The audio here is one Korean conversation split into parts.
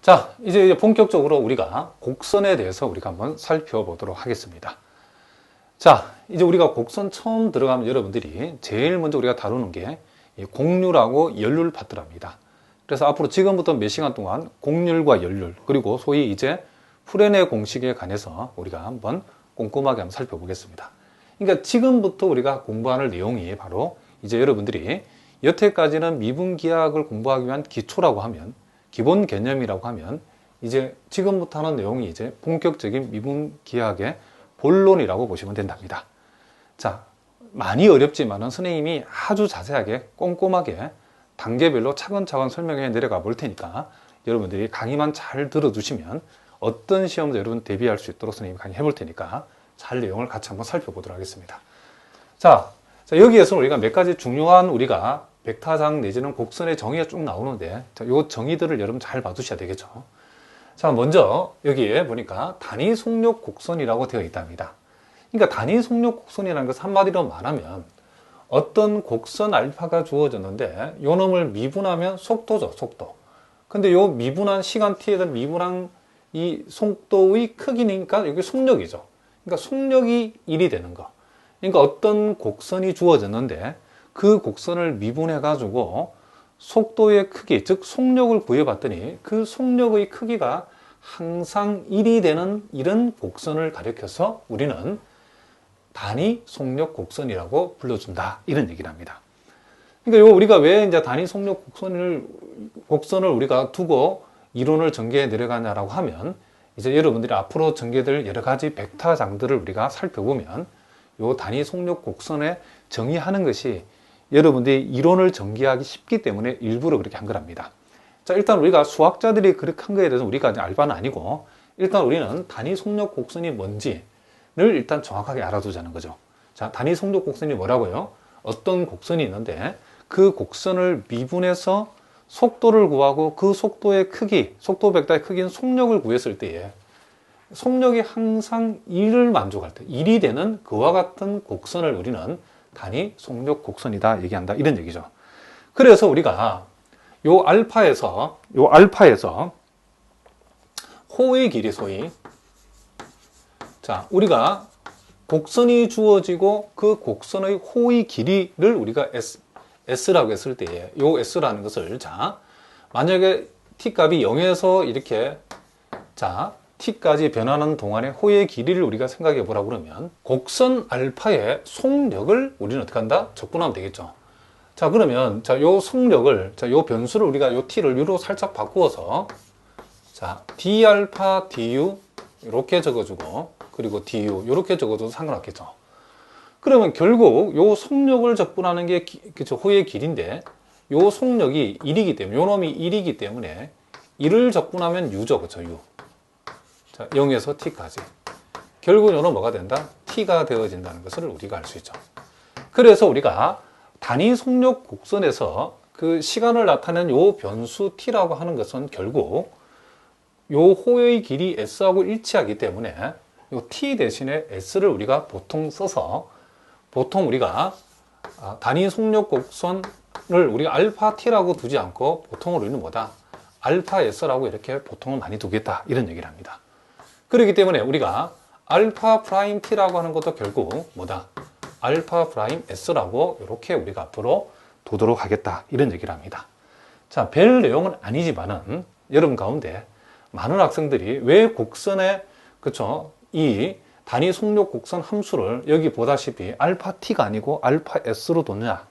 자, 이제 본격적으로 우리가 곡선에 대해서 우리가 한번 살펴보도록 하겠습니다. 자, 이제 우리가 곡선 처음 들어가면 여러분들이 제일 먼저 우리가 다루는 게 곡률하고 열률 파트랍니다. 그래서 앞으로 지금부터 몇 시간 동안 곡률과 열률, 그리고 소위 이제 프렌의 공식에 관해서 우리가 한번 꼼꼼하게 한번 살펴보겠습니다. 그러니까 지금부터 우리가 공부하는 내용이 바로 이제 여러분들이 여태까지는 미분기하학을 공부하기 위한 기초라고 하면, 기본 개념이라고 하면, 이제 지금부터 하는 내용이 이제 본격적인 미분기하학의 본론이라고 보시면 된답니다. 자, 많이 어렵지만은 선생님이 아주 자세하게 꼼꼼하게 단계별로 차근차근 설명해 내려가 볼 테니까 여러분들이 강의만 잘 들어주시면 어떤 시험도 여러분 대비할 수 있도록 선생님이 강의해 볼 테니까 잘 내용을 같이 한번 살펴보도록 하겠습니다. 자, 여기에서 우리가 몇 가지 중요한 우리가 벡터장 내지는 곡선의 정의가 쭉 나오는데, 이 정의들을 여러분 잘 봐두셔야 되겠죠. 자, 먼저 여기에 보니까 단위 속력 곡선이라고 되어 있답니다. 그러니까 단위 속력 곡선이라는 것은 한마디로 말하면 어떤 곡선 알파가 주어졌는데 요 놈을 미분하면 속도죠, 속도. 근데 요 미분한 시간 t에 대한 미분한 이 속도의 크기니까 여기 속력이죠. 그러니까 속력이 1이 되는 거. 그러니까 어떤 곡선이 주어졌는데 그 곡선을 미분해 가지고 속도의 크기, 즉 속력을 구해봤더니 그 속력의 크기가 항상 1이 되는 이런 곡선을 가리켜서 우리는 단위 속력 곡선이라고 불러준다, 이런 얘기를 합니다. 그러니까 우리가 왜 이제 단위 속력 곡선을 우리가 두고 이론을 전개해 내려가냐라고 하면, 이제 여러분들이 앞으로 전개될 여러 가지 벡터장들을 우리가 살펴보면 요 단위 속력 곡선에 정의하는 것이 여러분들이 이론을 전개하기 쉽기 때문에 일부러 그렇게 한 거랍니다. 자, 일단 우리가 수학자들이 그렇게 한 거에 대해서 우리가 알바는 아니고, 일단 우리는 단위 속력 곡선이 뭔지를 일단 정확하게 알아두자는 거죠. 자, 단위 속력 곡선이 뭐라고요? 어떤 곡선이 있는데 그 곡선을 미분해서 속도를 구하고 그 속도의 크기, 속도 벡터의 크기는 속력을 구했을 때에 속력이 항상 1을 만족할 때 1이 되는 그와 같은 곡선을 우리는 단위 속력 곡선이다 얘기한다, 이런 얘기죠. 그래서 우리가 요 알파에서 호의 길이, 소위, 자, 우리가 곡선이 주어지고 그 곡선의 호의 길이를 우리가 S라고 했을 때에 요 S라는 것을, 자, 만약에 T값이 0에서 이렇게, 자, T까지 변하는 동안의 호의 길이를 우리가 생각해 보라고 그러면 곡선 알파의 속력을 우리는 어떻게 한다? 적분하면 되겠죠. 자, 그러면, 자, 요 속력을, 자, 요 변수를 우리가 요 T를 U로 살짝 바꾸어서, 자, D알파, DU, 이렇게 적어주고, 그리고 DU, 이렇게 적어줘도 상관없겠죠. 그러면 결국 요 속력을 적분하는 게, 그쵸, 호의 길인데, 요 속력이 1이기 때문에, 요 놈이 1이기 때문에, 1을 적분하면 U죠, 그쵸, U. 자, 0에서 T까지. 결국 요는 뭐가 된다? T가 되어진다는 것을 우리가 알 수 있죠. 그래서 우리가 단위 속력 곡선에서 그 시간을 나타내는 요 변수 T라고 하는 것은 결국 요 호의 길이 S하고 일치하기 때문에 요 T 대신에 S를 우리가 보통 써서, 보통 우리가 단위 속력 곡선을 우리가 알파 T라고 두지 않고 보통으로 우리는 뭐다? 알파 S라고 이렇게 보통을 많이 두겠다, 이런 얘기를 합니다. 그렇기 때문에 우리가 알파 프라임 T라고 하는 것도 결국 뭐다? 알파 프라임 S라고 이렇게 우리가 앞으로 두도록 하겠다, 이런 얘기를 합니다. 자, 별 내용은 아니지만은 여러분 가운데 많은 학생들이 왜 곡선에, 그쵸, 이 단위 속력 곡선 함수를 여기 보다시피 알파 T가 아니고 알파 S로 뒀냐,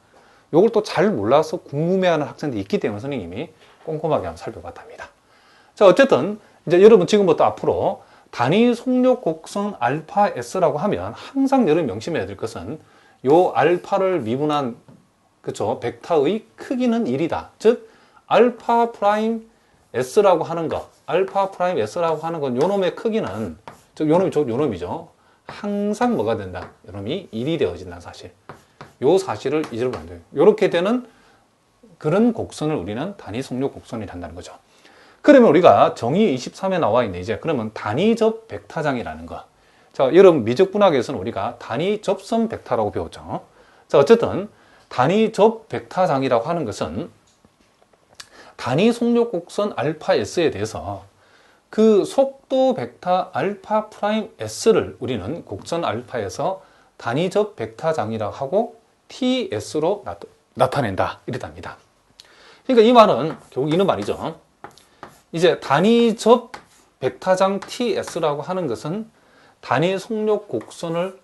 이걸 또 잘 몰라서 궁금해하는 학생들이 있기 때문에 선생님이 꼼꼼하게 한번 살펴봤답니다. 자, 어쨌든 이제 여러분 지금부터 앞으로 단위 속력 곡선 알파 S라고 하면 항상 여러분 명심해야 될 것은 요 알파를 미분한, 그쵸, 벡터의 크기는 1이다. 즉 알파 프라임 S라고 하는 것, 알파 프라임 S라고 하는 건 요 놈의 크기는, 즉 요 놈이죠. 항상 뭐가 된다? 요 놈이 1이 되어진다는 사실. 요 사실을 잊으면 안 돼요. 요렇게 되는 그런 곡선을 우리는 단위 속력 곡선이 한다는 거죠. 그러면 우리가 정의 23에 나와 있는 이제 그러면 단위접 벡터장이라는 거. 자, 여러분 미적분학에서는 우리가 단위접선 벡터라고 배웠죠. 자, 어쨌든 단위접 벡터장이라고 하는 것은 단위 속력 곡선 알파 S에 대해서 그 속도 벡터 알파 프라임 S를 우리는 곡선 알파에서 단위접 벡터장이라고 하고 TS로 나타낸다. 이랬답니다. 그러니까 이 말은 결국 이런 말이죠. 이제 단위접 벡터장 TS라고 하는 것은 단위 속력 곡선을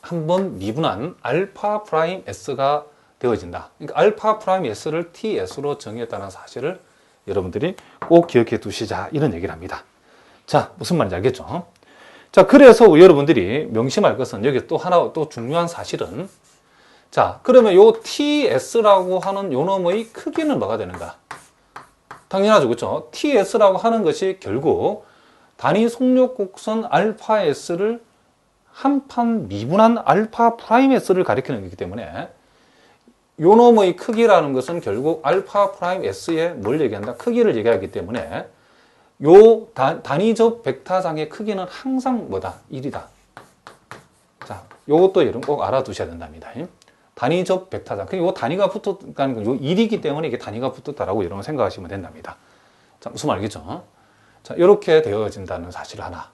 한번 미분한 알파 프라임 S가 되어진다. 그러니까 알파 프라임 S를 TS로 정의했다는 사실을 여러분들이 꼭 기억해 두시자, 이런 얘기를 합니다. 자, 무슨 말인지 알겠죠? 자, 그래서 여러분들이 명심할 것은 여기 또 하나 또 중요한 사실은, 자, 그러면 요 TS라고 하는 요 놈의 크기는 뭐가 되는가? 당연하죠, 그렇죠? TS라고 하는 것이 결국 단위 속력 곡선 알파 S를 한판 미분한 알파 프라임 S를 가리키는 거기 때문에 요 놈의 크기라는 것은 결국 알파 프라임 S의 뭘 얘기한다? 크기를 얘기하기 때문에 요 단위접 벡터장의 크기는 항상 뭐다? 1이다. 자, 요것도 여러분 꼭 알아두셔야 된답니다. 단위접 벡터장. 요 단위가 붙었다는 건 요 1이기 때문에 이게 단위가 붙었다라고 여러분 생각하시면 된답니다. 자, 무슨 말이겠죠? 자, 이렇게 되어진다는 사실 하나.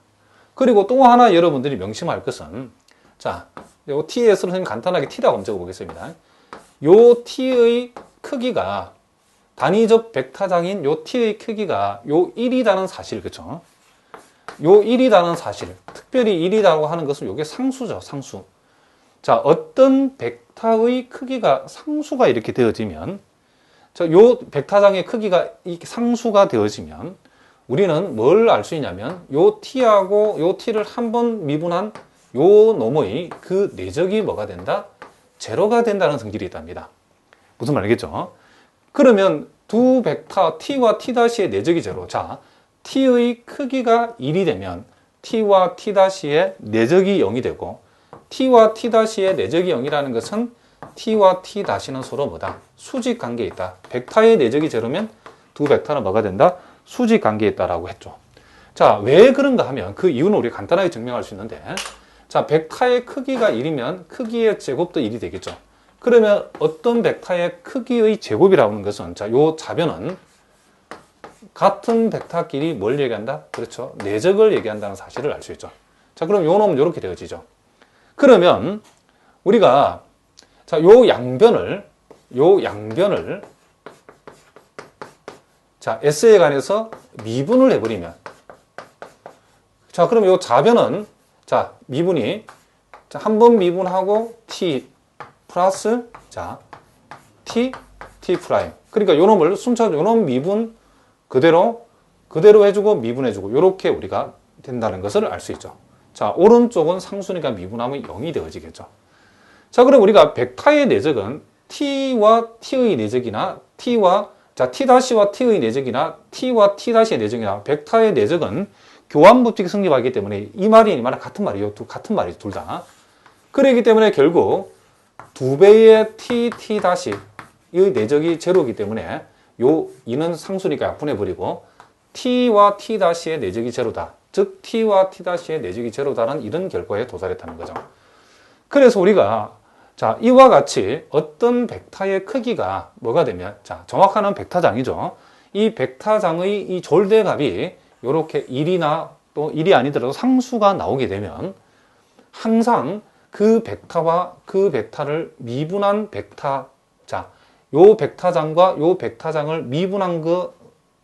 그리고 또 하나 여러분들이 명심할 것은, 자, 요 TS를 선생님 간단하게 T라고 한번 적어보겠습니다. 요 T의 크기가, 단위접 벡터장인 요 T의 크기가 요 1이라는 사실, 그쵸? 요 1이라는 사실, 특별히 1이라고 하는 것은 요게 상수죠, 상수. 자, 어떤 벡터의 크기가 상수가 이렇게 되어지면, 자, 요 벡터장의 크기가 이 상수가 되어지면, 우리는 뭘 알 수 있냐면, 요 T하고 요 T를 한번 미분한 요 놈의 그 내적이 뭐가 된다? 제로가 된다는 성질이 있답니다. 무슨 말이겠죠? 그러면 두 벡터 T와 T'의 내적이 제로. 자, T의 크기가 1이 되면 T와 T'의 내적이 0이 되고, T와 T'의 내적이 0이라는 것은 T와 T'는 서로 뭐다? 수직 관계에 있다. 벡터의 내적이 제로면 두 벡터는 뭐가 된다? 수직 관계에 있다라고 했죠. 자, 왜 그런가 하면 그 이유는 우리가 간단하게 증명할 수 있는데, 자, 벡터의 크기가 1이면 크기의 제곱도 1이 되겠죠. 그러면 어떤 벡터의 크기의 제곱이라고 하는 것은, 자, 요 좌변은 같은 벡터끼리 뭘 얘기한다? 그렇죠. 내적을 얘기한다는 사실을 알 수 있죠. 자, 그럼 요 놈은 이렇게 되어지죠. 그러면 우리가, 자, 요 양변을 자, S에 관해서 미분을 해버리면, 자, 그럼 요 좌변은, 자, 미분이, 자, 한 번 미분하고 T 플러스, 자, T 프라임. 그러니까 요 놈을 순차적으로 요 놈 미분 그대로 해주고 미분해주고, 요렇게 우리가 된다는 것을 알 수 있죠. 자, 오른쪽은 상수니까 미분하면 0이 되어지겠죠. 자, 그럼 우리가 벡터의 내적은 T와 T의 내적이나 자, T-와 T의 내적이나 T와 T-의 내적이나 벡터의 내적은 교환법칙이 성립하기 때문에 이 말이 같은 말이에요. 같은 말이죠, 둘 다. 그렇기 때문에 결국 두 배의 T-의 내적이 제로이기 때문에 요 2는 상수니까 약분해버리고 T와 T-의 내적이 제로다. 즉 T와 T-의 내적이 제로다는 이런 결과에 도달했다는 거죠. 그래서 우리가, 자, 이와 같이 어떤 벡터의 크기가 뭐가 되면, 자, 정확한 벡터장이죠. 이 벡터장의 이 졸대값이 이렇게 1이나 또 1이 아니더라도 상수가 나오게 되면 항상 그 벡터와 그 벡터를 미분한 벡터, 자, 요 벡터장과 요 벡터장을 미분한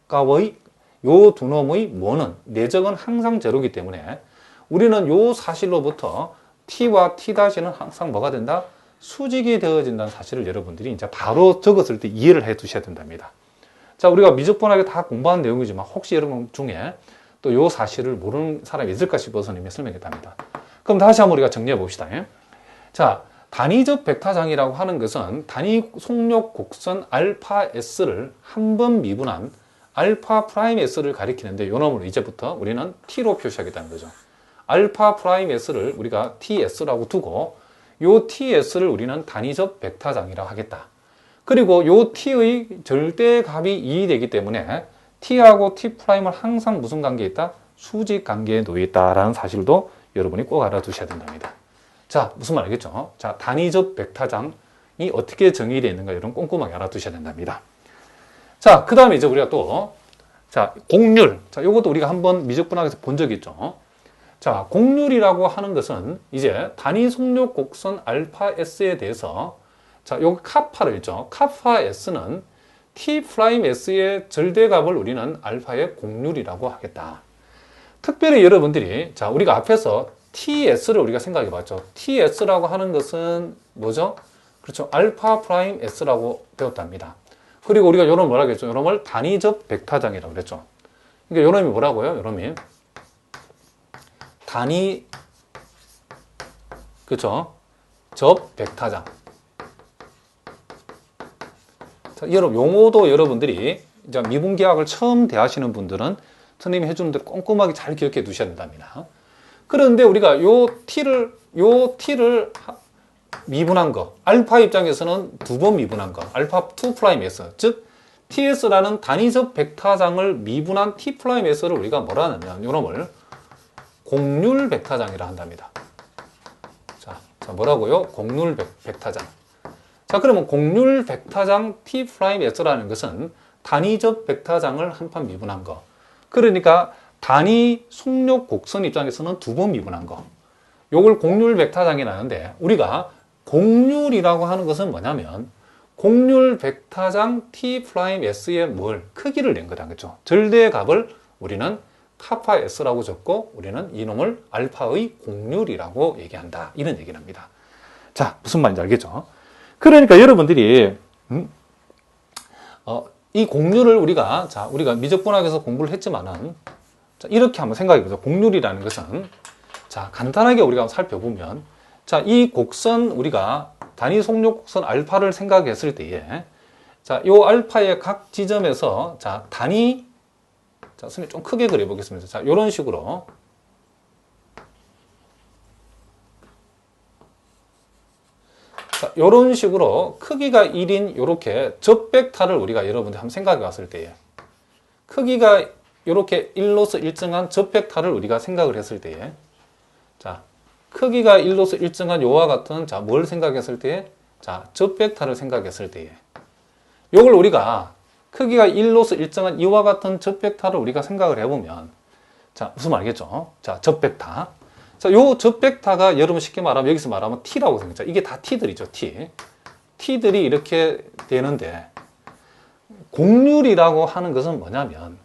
거가의 요 두 놈의 뭐는 내적은 항상 제로이기 때문에 우리는 요 사실로부터 T와 T-는 항상 뭐가 된다? 수직이 되어진다는 사실을 여러분들이 이제 바로 적었을 때 이해를 해 두셔야 된답니다. 자, 우리가 미적분하게 다 공부한 내용이지만 혹시 여러분 중에 또 요 사실을 모르는 사람이 있을까 싶어서 설명했답니다. 그럼 다시 한번 우리가 정리해 봅시다. 자, 단위적 벡터장이라고 하는 것은 단위 속력 곡선 알파 S를 한 번 미분한 알파 프라임 S를 가리키는데 요 놈으로 이제부터 우리는 T로 표시하겠다는 거죠. 알파 프라임 S를 우리가 TS라고 두고 요 TS를 우리는 단위적 벡터장이라고 하겠다. 그리고 요 T의 절대값이 2이 되기 때문에 T하고 T 프라임을 항상 무슨 관계에 있다? 수직 관계에 놓여 있다라는 사실도 여러분이 꼭 알아두셔야 된답니다. 자, 무슨 말 알겠죠? 자, 단위적 벡터장이 어떻게 정의되어 있는가 여러분 꼼꼼하게 알아두셔야 된답니다. 자, 그 다음에 이제 우리가 또, 자, 곡률. 자, 요것도 우리가 한번 미적분학에서 본 적이 있죠. 자, 곡률이라고 하는 것은 이제 단위 속력 곡선 알파 S에 대해서 자, 요 카파를 있죠. 카파 S는 T 프라임 S의 절대값을 우리는 알파의 곡률이라고 하겠다. 특별히 여러분들이 자, 우리가 앞에서 TS를 우리가 생각해 봤죠. TS라고 하는 것은 뭐죠? 그렇죠. 알파 프라임 S라고 배웠답니다. 그리고 우리가 요놈 뭐라고 했죠? 요놈을 단위적 벡터장이라고 그랬죠. 그러니까 요놈이 뭐라고요? 요놈이 단위 그렇죠? 접 벡터장. 자, 여러분 용어도 여러분들이 이제 미분계학을 처음 대하시는 분들은 선생님이 해주는 대로 꼼꼼하게 잘 기억해 두셔야 된답니다. 그런데 우리가 요 t를 미분한 거, 알파 입장에서는 두 번 미분한 거, 알파 2's, 즉 ts라는 단위적 벡터장을 미분한 t's를 우리가 뭐라 하냐면 요놈을 곡률 벡터장이라 한답니다. 자, 뭐라고요? 곡률 벡터장. 자, 그러면 곡률 벡터장 t's라는 것은 단위적 벡터장을 한 판 미분한 거. 그러니까 단위 속력 곡선 입장에서는 두 번 미분한 거. 요걸 곡률 벡터장이라는데 우리가 곡률이라고 하는 것은 뭐냐면 곡률 벡터장 t's의 뭘? 크기를 낸 거다. 그렇죠? 절대의 값을 우리는 카파 S라고 적고 우리는 이놈을 알파의 곡률이라고 얘기한다. 이런 얘기를 합니다. 자, 무슨 말인지 알겠죠? 그러니까 여러분들이 이 곡률을 우리가 미적분학에서 공부를 했지만은 자, 이렇게 한번 생각해 보죠. 곡률이라는 것은 자, 간단하게 우리가 한번 살펴보면 자, 이 곡선 우리가 단위 속력 곡선 알파를 생각했을 때에 자, 요 알파의 각 지점에서 자, 단위 자, 선생님 좀 크게 그려 보겠습니다. 자, 요런 식으로 자, 요런 식으로 크기가 1인 요렇게 접벡터를 우리가 여러분들 한번 생각해 봤을 때에 크기가 요렇게 1로서 일정한 접벡터를 우리가 생각을 했을 때에 자, 크기가 1로서 일정한 요와 같은 자, 뭘 생각했을 때에 자, 접벡터를 생각했을 때에 요걸 우리가 크기가 1로서 일정한 이와 같은 접벡터를 우리가 생각을 해보면 자, 무슨 말이겠죠? 자, 접벡터. 자, 요 접벡터가 여러분 쉽게 말하면 여기서 말하면 T라고 생각하죠. 이게 다 T들이죠, T. T들이 이렇게 되는데 곡률이라고 하는 것은 뭐냐면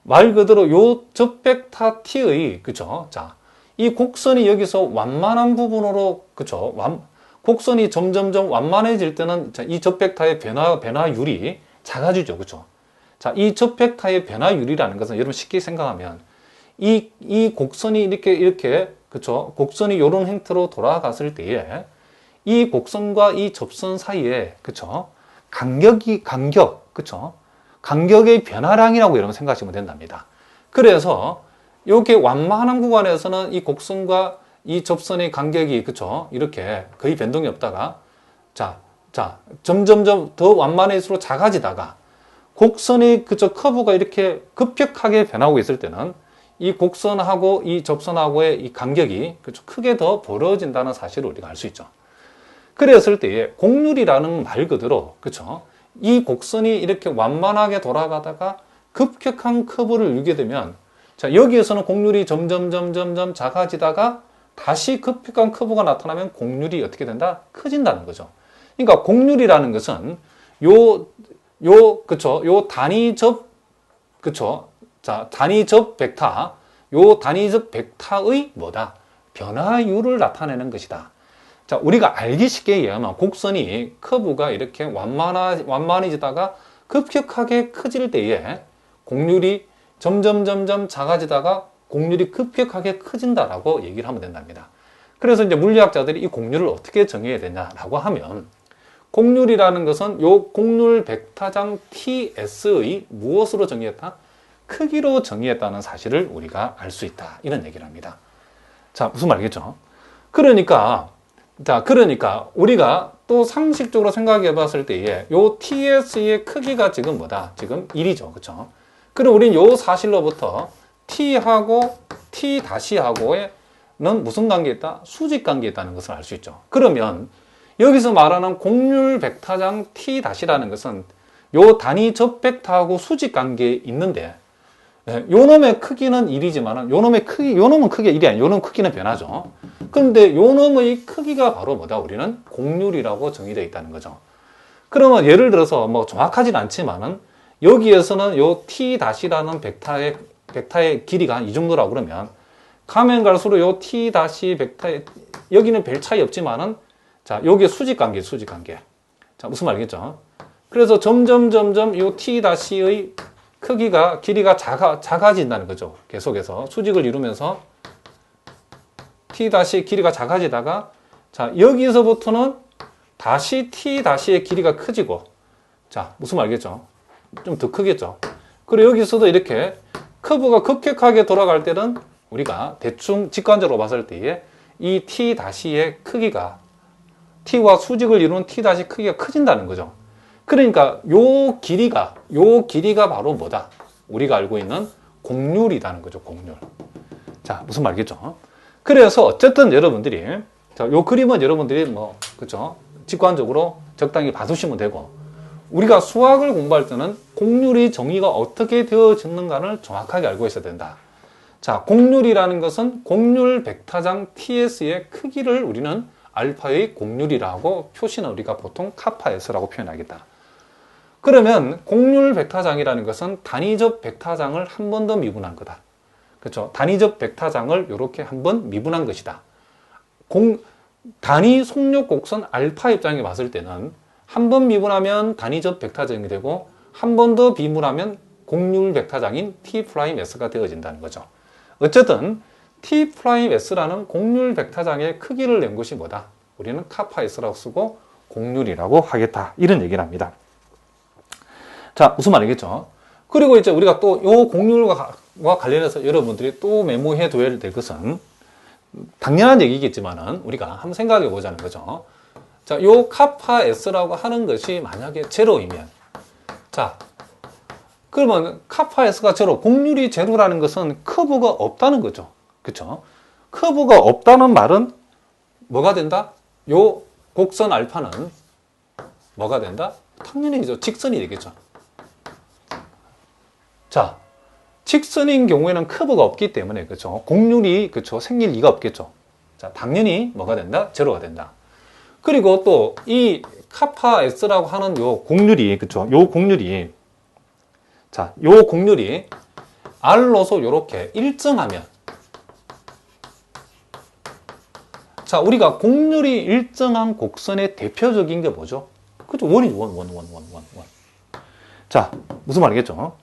말 그대로 요 접벡터 T의 그죠? 자, 이 곡선이 여기서 완만한 부분으로 그죠? 곡선이 점점점 완만해질 때는 자, 이 접벡터의 변화율이 작아지죠, 그죠? 자, 이 접벡터의 변화율이라는 것은 여러분 쉽게 생각하면 이 곡선이 이렇게 그쵸? 곡선이 이런 형태로 돌아갔을 때에 이 곡선과 이 접선 사이에 그쵸? 그쵸? 간격의 변화량이라고 여러분 생각하시면 된답니다. 그래서 이렇게 완만한 구간에서는 이 곡선과 이 접선의 간격이 그쵸? 이렇게 거의 변동이 없다가 자, 점점점 더 완만해질수록 작아지다가 곡선의 그쵸? 커브가 이렇게 급격하게 변하고 있을 때는 이 곡선하고 이 접선하고의 이 간격이 그쵸? 크게 더 벌어진다는 사실을 우리가 알 수 있죠. 그랬을 때에 곡률이라는 말 그대로 그쵸? 이 곡선이 이렇게 완만하게 돌아가다가 급격한 커브를 이루게 되면 자, 여기에서는 곡률이 점점 작아지다가 다시 급격한 커브가 나타나면 곡률이 어떻게 된다? 커진다는 거죠. 그러니까 곡률이라는 것은 요 단위접 그쵸? 자, 단위적 벡터, 요 단위적 벡터의 뭐다? 변화율을 나타내는 것이다. 자, 우리가 알기 쉽게 얘기하면 곡선이 커브가 이렇게 완만해지다가 급격하게 커질 때에 곡률이 점점 작아지다가 곡률이 급격하게 커진다라고 얘기를 하면 된답니다. 그래서 이제 물리학자들이 이 곡률을 어떻게 정해야 되냐라고 하면 곡률이라는 것은 요 곡률 벡터장 TS의 무엇으로 정의했다? 크기로 정의했다는 사실을 우리가 알 수 있다. 이런 얘기를 합니다. 자, 무슨 말이겠죠? 그러니까 우리가 또 상식적으로 생각해 봤을 때에 요 TS의 크기가 지금 뭐다? 지금 1이죠. 그쵸? 그럼 우리는 요 사실로부터 T하고 T-하고는 무슨 관계에 있다? 수직 관계에 있다는 것을 알 수 있죠. 그러면 여기서 말하는 곡률 벡터장 T-라는 것은 요 단위접 벡터하고 수직 관계에 있는데, 요 놈의 크기는 1이지만은 요 놈의 크기, 요 놈은 크기가 1이 아니에요. 요 놈 크기는 변하죠. 그런데 요 놈의 크기가 바로 뭐다? 우리는 곡률이라고 정의되어 있다는 거죠. 그러면 예를 들어서 뭐 정확하진 않지만은 여기에서는 요 t-라는 벡터의 길이가 한 이 정도라고 그러면 가면 갈수록 요 t-벡터의 여기는 별 차이 없지만은 자, 여기에 수직 관계. 자, 무슨 말이겠죠? 그래서 점점 요 t-의 길이가 작아진다는 거죠. 계속해서 수직을 이루면서 t-의 길이가 작아지다가 자, 여기서부터는 다시 t-의 길이가 커지고 자, 무슨 말이겠죠? 좀 더 크겠죠? 그리고 여기서도 이렇게 커브가 급격하게 돌아갈 때는 우리가 대충 직관적으로 봤을 때에 이 t-의 크기가 t와 수직을 이루는 t- 크기가 커진다는 거죠. 그러니까 요 길이가 바로 뭐다? 우리가 알고 있는 곡률이라는 거죠. 곡률. 자, 무슨 말이겠죠? 그래서 어쨌든 여러분들이 자, 요 그림은 여러분들이 뭐 그죠? 직관적으로 적당히 봐두시면 되고 우리가 수학을 공부할 때는 곡률의 정의가 어떻게 되어지는가를 정확하게 알고 있어야 된다. 자, 곡률이라는 것은 곡률 벡터장 TS의 크기를 우리는 알파의 곡률이라고 표시는 우리가 보통 카파 S라고 표현하겠다. 그러면 곡률 벡터장이라는 것은 단위접 벡터장을 한 번 더 미분한 거다. 그렇죠? 단위접 벡터장을 이렇게 한 번 미분한 것이다. 단위 속력 곡선 알파 입장에 봤을 때는 한 번 미분하면 단위접 벡터장이 되고 한 번 더 미분하면 곡률 벡터장인 T'S가 되어진다는 거죠. 어쨌든 T'S라는 곡률 벡터장의 크기를 낸 것이 뭐다? 우리는 카파 S라고 쓰고 곡률이라고 하겠다. 이런 얘기를 합니다. 자, 무슨 말이겠죠? 그리고 이제 우리가 또 요 곡률과 관련해서 여러분들이 또 메모해 둬야 될 것은 당연한 얘기겠지만은 우리가 한번 생각해 보자는 거죠. 자, 요 카파 S라고 하는 것이 만약에 제로이면 자, 그러면 카파 S가 제로, 곡률이 제로라는 것은 커브가 없다는 거죠. 그렇죠? 커브가 없다는 말은 뭐가 된다? 요 곡선 알파는 뭐가 된다? 당연히죠. 직선이 되겠죠. 자, 직선인 경우에는 커브가 없기 때문에 그렇죠. 곡률이 그렇죠. 생길 리가 없겠죠. 자, 당연히 뭐가 된다? 제로가 된다. 그리고 또 이 카파 S라고 하는 요 곡률이 그렇죠. 요 곡률이 자, 요 곡률이 R로서 요렇게 일정하면 자, 우리가 곡률이 일정한 곡선의 대표적인 게 뭐죠? 그죠? 원이죠. 원. 자, 무슨 말이겠죠?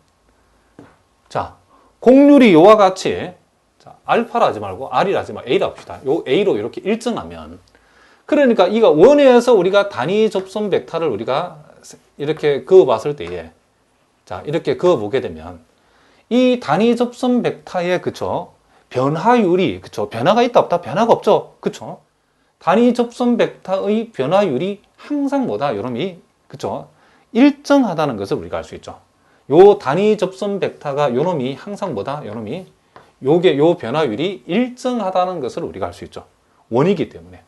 자, 곡률이 요와 같이 자, 알파라 하지 말고 R이라 하지 말고 A라 합시다. 요 A로 이렇게 일정하면 그러니까 이가 원에서 우리가 단위 접선 벡터를 우리가 이렇게 그어 봤을 때에 자, 이렇게 그어 보게 되면 이 단위 접선 벡터의 그쵸? 변화율이 그쵸? 변화가 있다 없다? 변화가 없죠. 그쵸? 단위 접선 벡터의 변화율이 항상 뭐다? 요놈이 그쵸? 일정하다는 것을 우리가 알 수 있죠. 요 단위 접선 벡터가 요놈이 항상 뭐다? 요놈이 요 변화율이 일정하다는 것을 우리가 알 수 있죠. 원이기 때문에.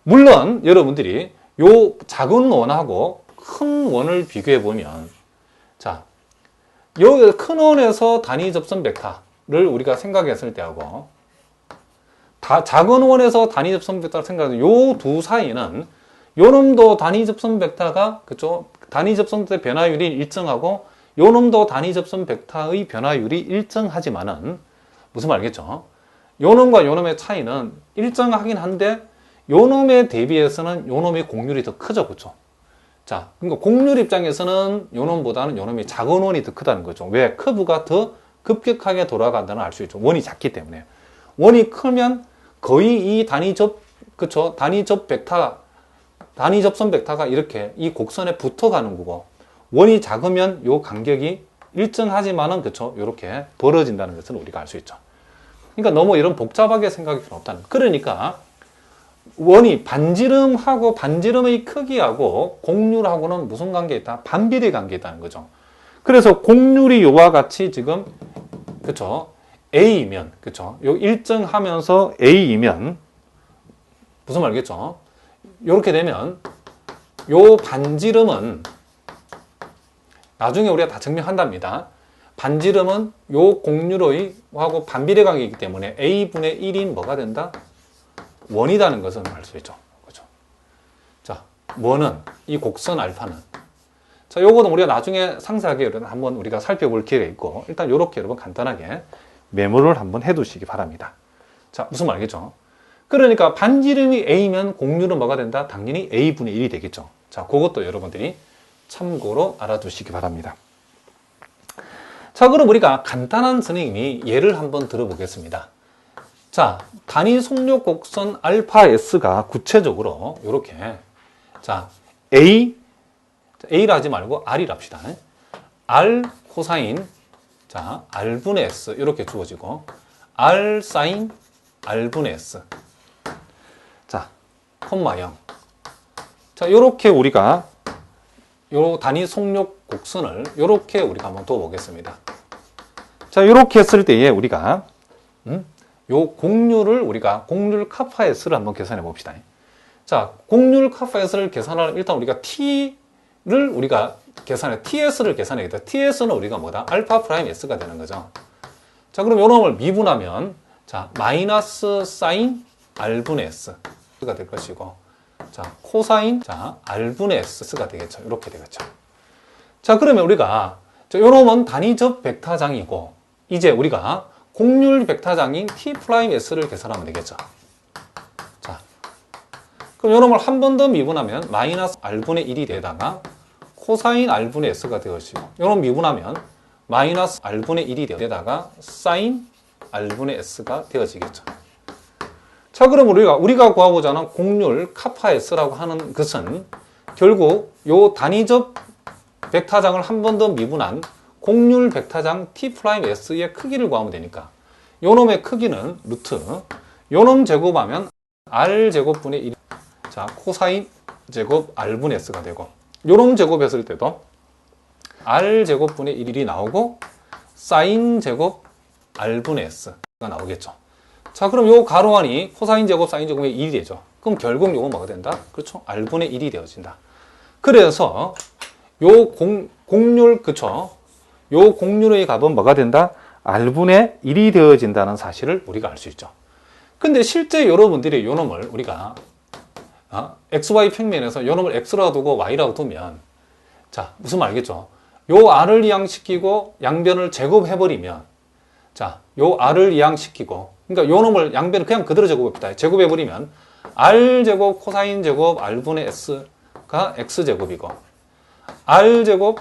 물론 여러분들이 요 작은 원하고 큰 원을 비교해 보면 자, 여기 큰 원에서 단위 접선 벡터를 우리가 생각했을 때하고 작은 원에서 단위 접선 벡터를 생각하면 요 두 사이는 요 놈도 단위 접선 벡터가 그쵸? 단위 접선 벡터의 변화율이 일정하고 요 놈도 단위 접선 벡터의 변화율이 일정하지만은 무슨 말이겠죠? 요 놈과 요 놈의 차이는 일정하긴 한데 요 놈에 대비해서는 요 놈의 곡률이 더 크죠. 그쵸? 자, 그러니까 곡률 입장에서는 요 놈보다는 요 놈이 작은 원이 더 크다는 거죠. 왜? 커브가 더 급격하게 돌아간다는 알 수 있죠. 원이 작기 때문에. 원이 크면 거의 이 그쵸? 단위접 선 벡터가 이렇게 이 곡선에 붙어가는 거고, 원이 작으면 요 간격이 일정하지만은, 그쵸? 요렇게 벌어진다는 것을 우리가 알 수 있죠. 그러니까 너무 이런 복잡하게 생각할 필요는 없다는 거예요. 그러니까, 원이 반지름하고 반지름의 크기하고 곡률하고는 무슨 관계에 있다? 반비례 관계에 있다는 거죠. 그래서 곡률이 요와 같이 지금, 그쵸? A이면, 그쵸? 요 일정하면서 A이면, 무슨 말이겠죠? 요렇게 되면, 요 반지름은 나중에 우리가 다 증명한답니다. 반지름은 요 곡률의 하고 반비례 관계이기 때문에 a분의 1인 뭐가 된다? 원이라는 것은 알 수 있죠. 그죠? 자, 원은 이 곡선 알파는 자, 요거는 우리가 나중에 상세하게 한번 우리가 살펴볼 기회가 있고 일단 요렇게 여러분 간단하게 메모를 한번 해두시기 바랍니다. 자, 무슨 말이겠죠? 그러니까 반지름이 a면 곡률은 뭐가 된다? 당연히 a분의 1이 되겠죠. 자, 그것도 여러분들이 참고로 알아두시기 바랍니다. 자, 그럼 우리가 간단한 선생님이 예를 한번 들어보겠습니다. 자, 단위 속력 곡선 알파 S가 구체적으로 이렇게 자, A라 하지 말고 R이라 합시다. R 코사인 자, R분의 S 이렇게 주어지고 R 사인 R분의 S 자, 콤마 0 자, 요렇게 우리가 요 단위 속력 곡선을 요렇게 우리가 한번 둬보겠습니다. 자, 요렇게 했을 때에 우리가 요 곡률을 우리가 곡률 카파 S를 한번 계산해 봅시다. 자, 곡률 카파 S를 계산하려면 일단 우리가 T를 우리가 계산해 TS를 계산해야겠다. TS는 우리가 뭐다? 알파 프라임 S가 되는 거죠. 자, 그럼 요놈을 미분하면 자, 마이너스 사인 R분의 S가 될 것이고 자, 코사인 자, R분의 S가 되겠죠. 이렇게 되겠죠. 자, 그러면 우리가 요놈은 단위접 벡터장이고 이제 우리가 곡률 벡터장인 T'S를 계산하면 되겠죠. 자, 그럼 요놈을 한 번 더 미분하면 마이너스 R분의 1이 되다가 코사인 R분의 S가 되어지고 요놈 미분하면 마이너스 R분의 1이 되다가 사인 R분의 S가 되어지겠죠. 자, 그럼 우리가 구하고자 하는 곡률 카파 S라고 하는 것은 결국 요 단위접 벡터장을 한 번 더 미분한 곡률 벡터장 T'S의 크기를 구하면 되니까 요놈의 크기는 루트 요놈 제곱하면 R제곱분의 1 자, 코사인 제곱 R분의 S가 되고 요놈 제곱했을 때도 R제곱분의 1이 나오고 사인 제곱 R분의 S가 나오겠죠. 자, 그럼 요 가로 안이 코사인 제곱 사인 제곱의 1이 되죠. 그럼 결국 요거 뭐가 된다? 그렇죠? R분의 1이 되어진다. 그래서 요 곡률 그쵸? 요 곡률의 값은 뭐가 된다? R분의 1이 되어진다는 사실을 우리가 알 수 있죠. 근데 실제 여러분들이 요 놈을 우리가 XY 평면에서 요 놈을 X라고 두고 Y라고 두면 자, 무슨 말이겠죠? 요 R을 이항시키고 양변을 제곱해버리면 자, 요 R을 이항시키고 그러니까 요 놈을 양변을 그냥 그대로 제곱해봅시다. 제곱해버리면 R제곱 코사인 제곱 R분의 S가 X제곱이고 R제곱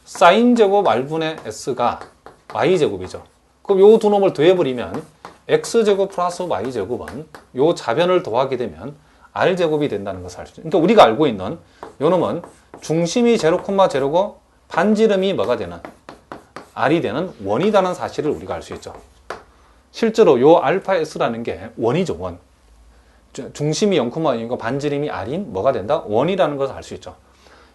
사인 제곱 R분의 S가 Y제곱이죠. 그럼 요 두 놈을 더해버리면 X제곱 플러스 Y제곱은 요 자변을 더하게 되면 R제곱이 된다는 것을 알 수 있죠. 그러니까 우리가 알고 있는 요 놈은 중심이 0,0고 반지름이 뭐가 되는 R이 되는 원이라는 사실을 우리가 알 수 있죠. 실제로 요 알파 S라는 게 원이죠, 원. 중심이 0,0이고 반지름이 R인 뭐가 된다? 원이라는 것을 알 수 있죠.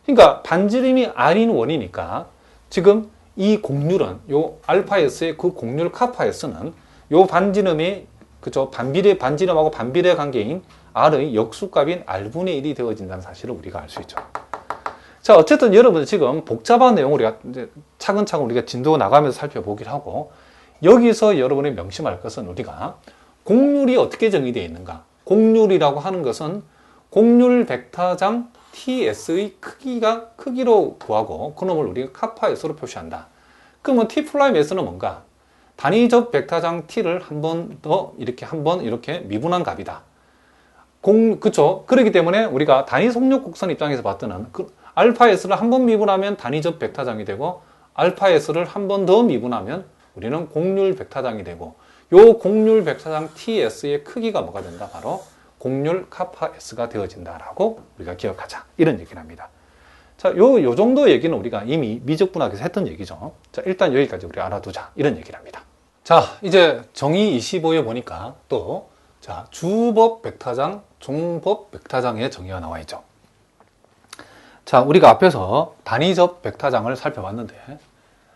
그러니까 반지름이 R인 원이니까 지금 이 곡률은 요 알파 S의 그 곡률 카파 S는 요 반지름이 그죠? 반지름하고 반비례 관계인 R의 역수값인 R분의 1이 되어진다는 사실을 우리가 알 수 있죠. 자, 어쨌든 여러분 지금 복잡한 내용을 우리가 이제 차근차근 우리가 진도 나가면서 살펴보기를 하고 여기서 여러분이 명심할 것은 우리가 곡률이 어떻게 정의되어 있는가? 곡률이라고 하는 것은 곡률 벡터장 TS의 크기로 구하고 그놈을 우리가 카파 S로 표시한다. 그러면 T'S는 뭔가? 단위접 벡터장 T를 한 번 이렇게 미분한 값이다. 그쵸? 그렇기 때문에 우리가 단위 속력 곡선 입장에서 봤더니 알파 S를 한 번 미분하면 단위접 벡터장이 되고 알파 S를 한 번 더 미분하면 우리는 곡률 벡터장이 되고 요 곡률 벡터장 TS의 크기가 뭐가 된다? 바로 곡률 카파 S가 되어진다라고 우리가 기억하자. 이런 얘기를 합니다. 자, 요 정도 얘기는 우리가 이미 미적분학에서 했던 얘기죠. 자, 일단 여기까지 우리 알아두자. 이런 얘기를 합니다. 자, 이제 정의 25에 보니까 또, 자, 주법 벡터장, 종법 벡터장의 정의가 나와 있죠. 자, 우리가 앞에서 단위접 벡터장을 살펴봤는데,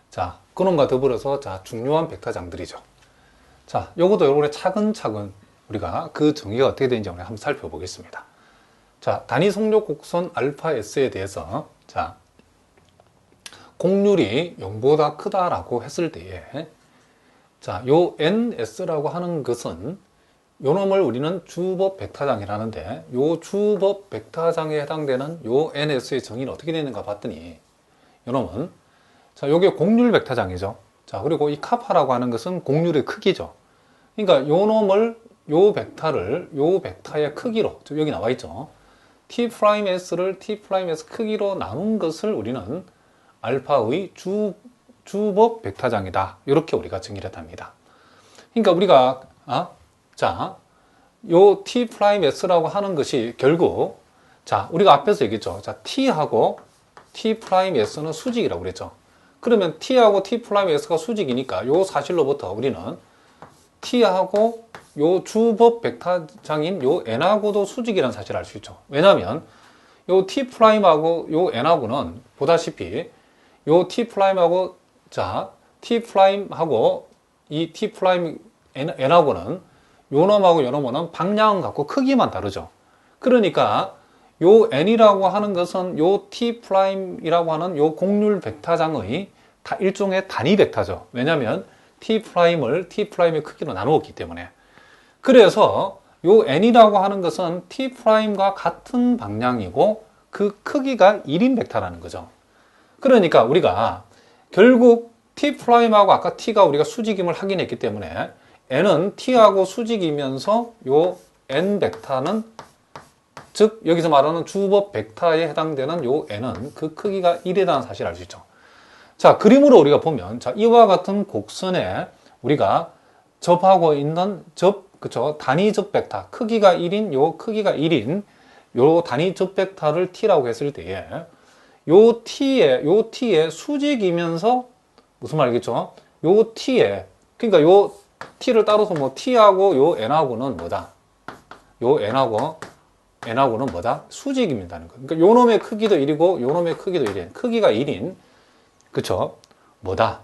자, 그놈과 더불어서 자, 중요한 벡터장들이죠. 자, 요것도 여러분의 차근차근 우리가 그 정의가 어떻게 되는지 한번 살펴보겠습니다. 자, 단위 속력 곡선 알파 S에 대해서 자, 곡률이 0보다 크다라고 했을 때에 자, 요 NS라고 하는 것은 요 놈을 우리는 주법 벡터장이라는데 요 주법 벡터장에 해당되는 요 NS의 정의는 어떻게 되는가 봤더니 요 놈은 자, 요게 곡률 벡터장이죠. 자, 그리고 이 카파라고 하는 것은 곡률의 크기죠. 그러니까 요 놈을 요 벡터를 요 벡터의 크기로 여기 나와 있죠. T'S를 T'S 크기로 나눈 것을 우리는 알파의 주법 벡터장이다. 이렇게 우리가 정의를 합니다. 그러니까 우리가 자, 요 T'S라고 하는 것이 결국 자, 우리가 앞에서 얘기했죠. 자, T하고 T'S는 수직이라고 그랬죠. 그러면 T하고 T'S가 수직이니까 요 사실로부터 우리는 T하고 요 주법 벡터장인 요 N하고도 수직이라는 사실을 알 수 있죠. 왜냐하면 요 T'하고 요 N하고는 보다시피 요 T'하고 자, T'하고 이 T' N하고는 요 놈하고 요 놈은 방향은 같고 크기만 다르죠. 그러니까 요 N이라고 하는 것은 요 T'이라고 하는 요 곡률 벡터장의 일종의 단위 벡터죠. 왜냐하면 T'을 T'의 크기로 나누었기 때문에. 그래서 요 N이라고 하는 것은 T'과 같은 방향이고 그 크기가 1인 벡터라는 거죠. 그러니까 우리가 결국 T'하고 아까 T가 우리가 수직임을 확인했기 때문에 N은 T하고 수직이면서 요 N 벡터는 즉 여기서 말하는 주법 벡터에 해당되는 요 N은 그 크기가 1이라는 사실을 알 수 있죠. 자, 그림으로 우리가 보면 자, 이와 같은 곡선에 우리가 접하고 있는 그쵸? 단위 접 벡터 크기가 1인 요 크기가 1인 요 단위 접 벡터를 T라고 했을 때에 요 T의 수직이면서 무슨 말이겠죠? 요 T에 그러니까 요 T를 따라서 뭐 T하고 요 N하고는 뭐다? 요 N하고는 뭐다? 수직입니다는 거. 그러니까 요 놈의 크기도 1이고 요 놈의 크기도 1인. 크기가 1인. 그쵸? 뭐다?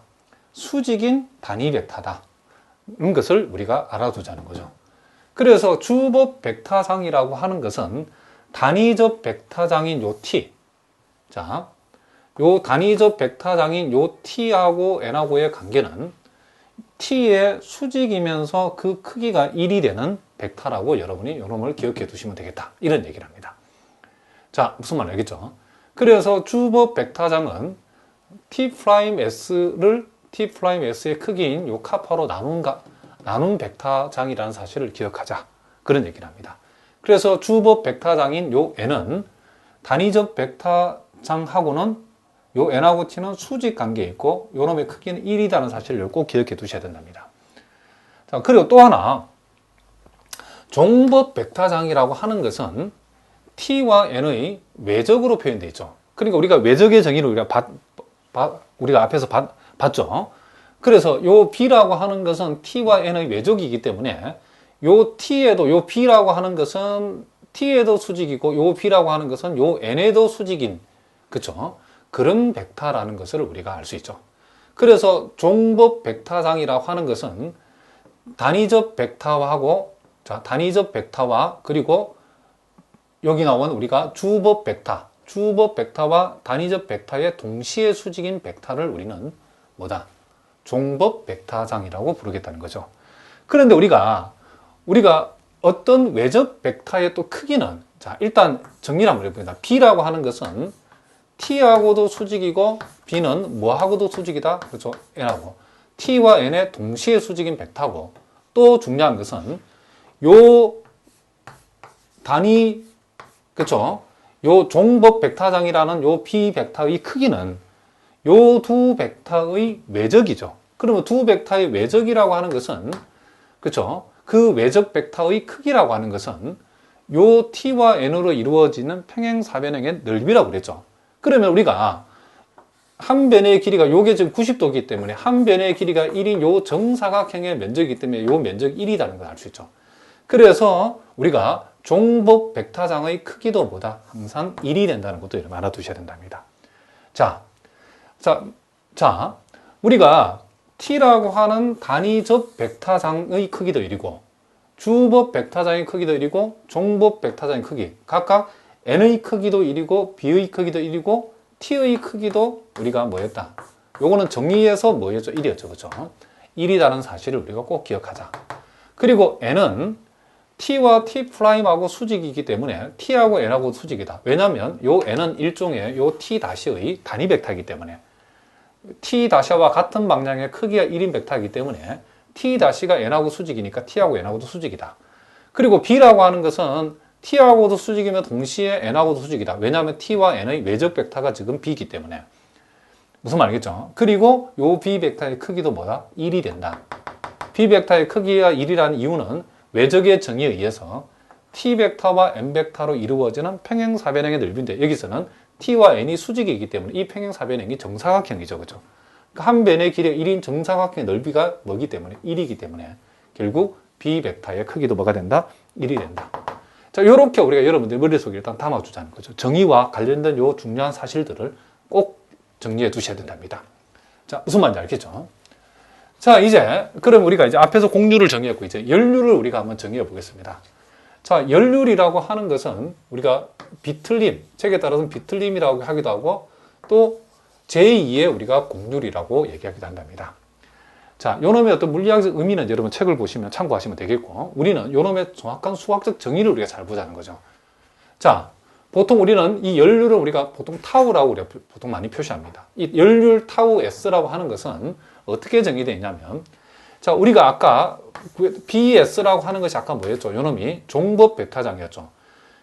수직인 단위 벡터다. 는 것을 우리가 알아두자는 거죠. 그래서 주법 벡터장이라고 하는 것은 단위적 벡터장인 요 T. 자, 요 단위적 벡터장인 요 T하고 N하고의 관계는 T의 수직이면서 그 크기가 1이 되는 벡터라고 여러분이 요놈을 기억해 두시면 되겠다. 이런 얘기를 합니다. 자, 무슨 말 알겠죠? 그래서 주법 벡터장은 T'S의 크기인 요 카파로 나눈 벡터장이라는 사실을 기억하자. 그런 얘기를 합니다. 그래서 주법 벡터장인 요 N은 단위적 벡터장하고는 요 N하고 T는 수직 관계에 있고 요 놈의 크기는 1이라는 사실을 꼭 기억해 두셔야 된답니다. 자, 그리고 또 하나 종법 벡터장이라고 하는 것은 T와 N의 외적으로 표현되어 있죠. 그러니까 우리가 외적의 정의를 우리가 앞에서 봤죠. 그래서 요 B라고 하는 것은 T와 N의 외적이기 때문에 요 T에도 요 B라고 하는 것은 T에도 수직이고 요 B라고 하는 것은 요 N에도 수직인 그쵸? 그런 벡터라는 것을 우리가 알 수 있죠. 그래서 종법 벡터장이라고 하는 것은 단위적 벡터와 그리고 여기 나온 우리가 주법 벡터와 단위적 벡터의 동시에 수직인 벡터를 우리는 뭐다? 종법 벡터장이라고 부르겠다는 거죠. 그런데 우리가 어떤 외적 벡터의 또 크기는 자, 일단 정리를 한번 해봅니다. B라고 하는 것은 T하고도 수직이고 B는 뭐하고도 수직이다? 그렇죠? N하고 T와 N의 동시에 수직인 벡터고 또 중요한 것은 요 단위 그렇죠? 요 종법 벡터장이라는 요 B 벡터의 크기는 요 두 벡터의 외적이죠. 그러면 두 벡터의 외적이라고 하는 것은 그렇죠? 그 외적 벡터의 크기라고 하는 것은 요 T와 N으로 이루어지는 평행사변형의 넓이라고 그랬죠. 그러면 우리가 한 변의 길이가 요게 지금 90도이기 때문에 한 변의 길이가 1인 요 정사각형의 면적이기 때문에 요 면적 1이라는 걸 알 수 있죠. 그래서 우리가 종법 벡터장의 크기도 뭐다? 항상 1이 된다는 것도 여러분 알아두셔야 된답니다. 자, 우리가 T라고 하는 단위적 벡터장의 크기도 1이고 주법 벡터장의 크기도 1이고 종법 벡터장의 크기 각각 N의 크기도 1이고 B의 크기도 1이고 t의 크기도 우리가 뭐였다? 요거는 정의에서 뭐였죠? 1이었죠. 그죠? 1이라는 사실을 우리가 꼭 기억하자. 그리고 n은 t와 t'하고 수직이기 때문에 t하고 n하고 수직이다. 왜냐하면 요 n은 일종의 요 t-의 단위 벡터이기 때문에 t-와 같은 방향의 크기가 1인 벡터이기 때문에 t-가 n하고 수직이니까 t하고 n하고도 수직이다. 그리고 b라고 하는 것은 t하고도 수직이면 동시에 n하고도 수직이다. 왜냐하면 t와 n의 외적 벡터가 지금 b이기 때문에. 무슨 말이겠죠? 그리고 요 b 벡터의 크기도 뭐다? 1이 된다. b 벡터의 크기가 1이라는 이유는 외적의 정의에 의해서 t 벡터와 n 벡터로 이루어지는 평행사변형의 넓이인데 여기서는 t와 n이 수직이기 때문에 이 평행사변형이 정사각형이죠. 그죠? 한 변의 길이가 1인 정사각형의 넓이가 뭐기 때문에 1이기 때문에 결국 b 벡터의 크기도 뭐가 된다? 1이 된다. 자, 요렇게 우리가 여러분들 머릿속에 일단 담아주자는 거죠. 정의와 관련된 요 중요한 사실들을 꼭 정리해 두셔야 된답니다. 자, 무슨 말인지 알겠죠? 자, 이제 그럼 우리가 이제 앞에서 공률을 정의했고 이제 연률을 우리가 한번 정의해 보겠습니다. 자, 연률이라고 하는 것은 우리가 비틀림, 책에 따라서는 비틀림이라고 하기도 하고 또 제2의 우리가 공률이라고 얘기하기도 한답니다. 자, 요놈의 어떤 물리학적 의미는 여러분 책을 보시면 참고하시면 되겠고 우리는 요놈의 정확한 수학적 정의를 우리가 잘 보자는 거죠. 자, 보통 우리는 이 연률을 우리가 보통 타우라고 우리가 보통 많이 표시합니다. 이 연률 타우 S라고 하는 것은 어떻게 정의되어 있냐면 자, 우리가 아까 BS라고 하는 것이 아까 뭐였죠? 요놈이 종법 벡터장이었죠.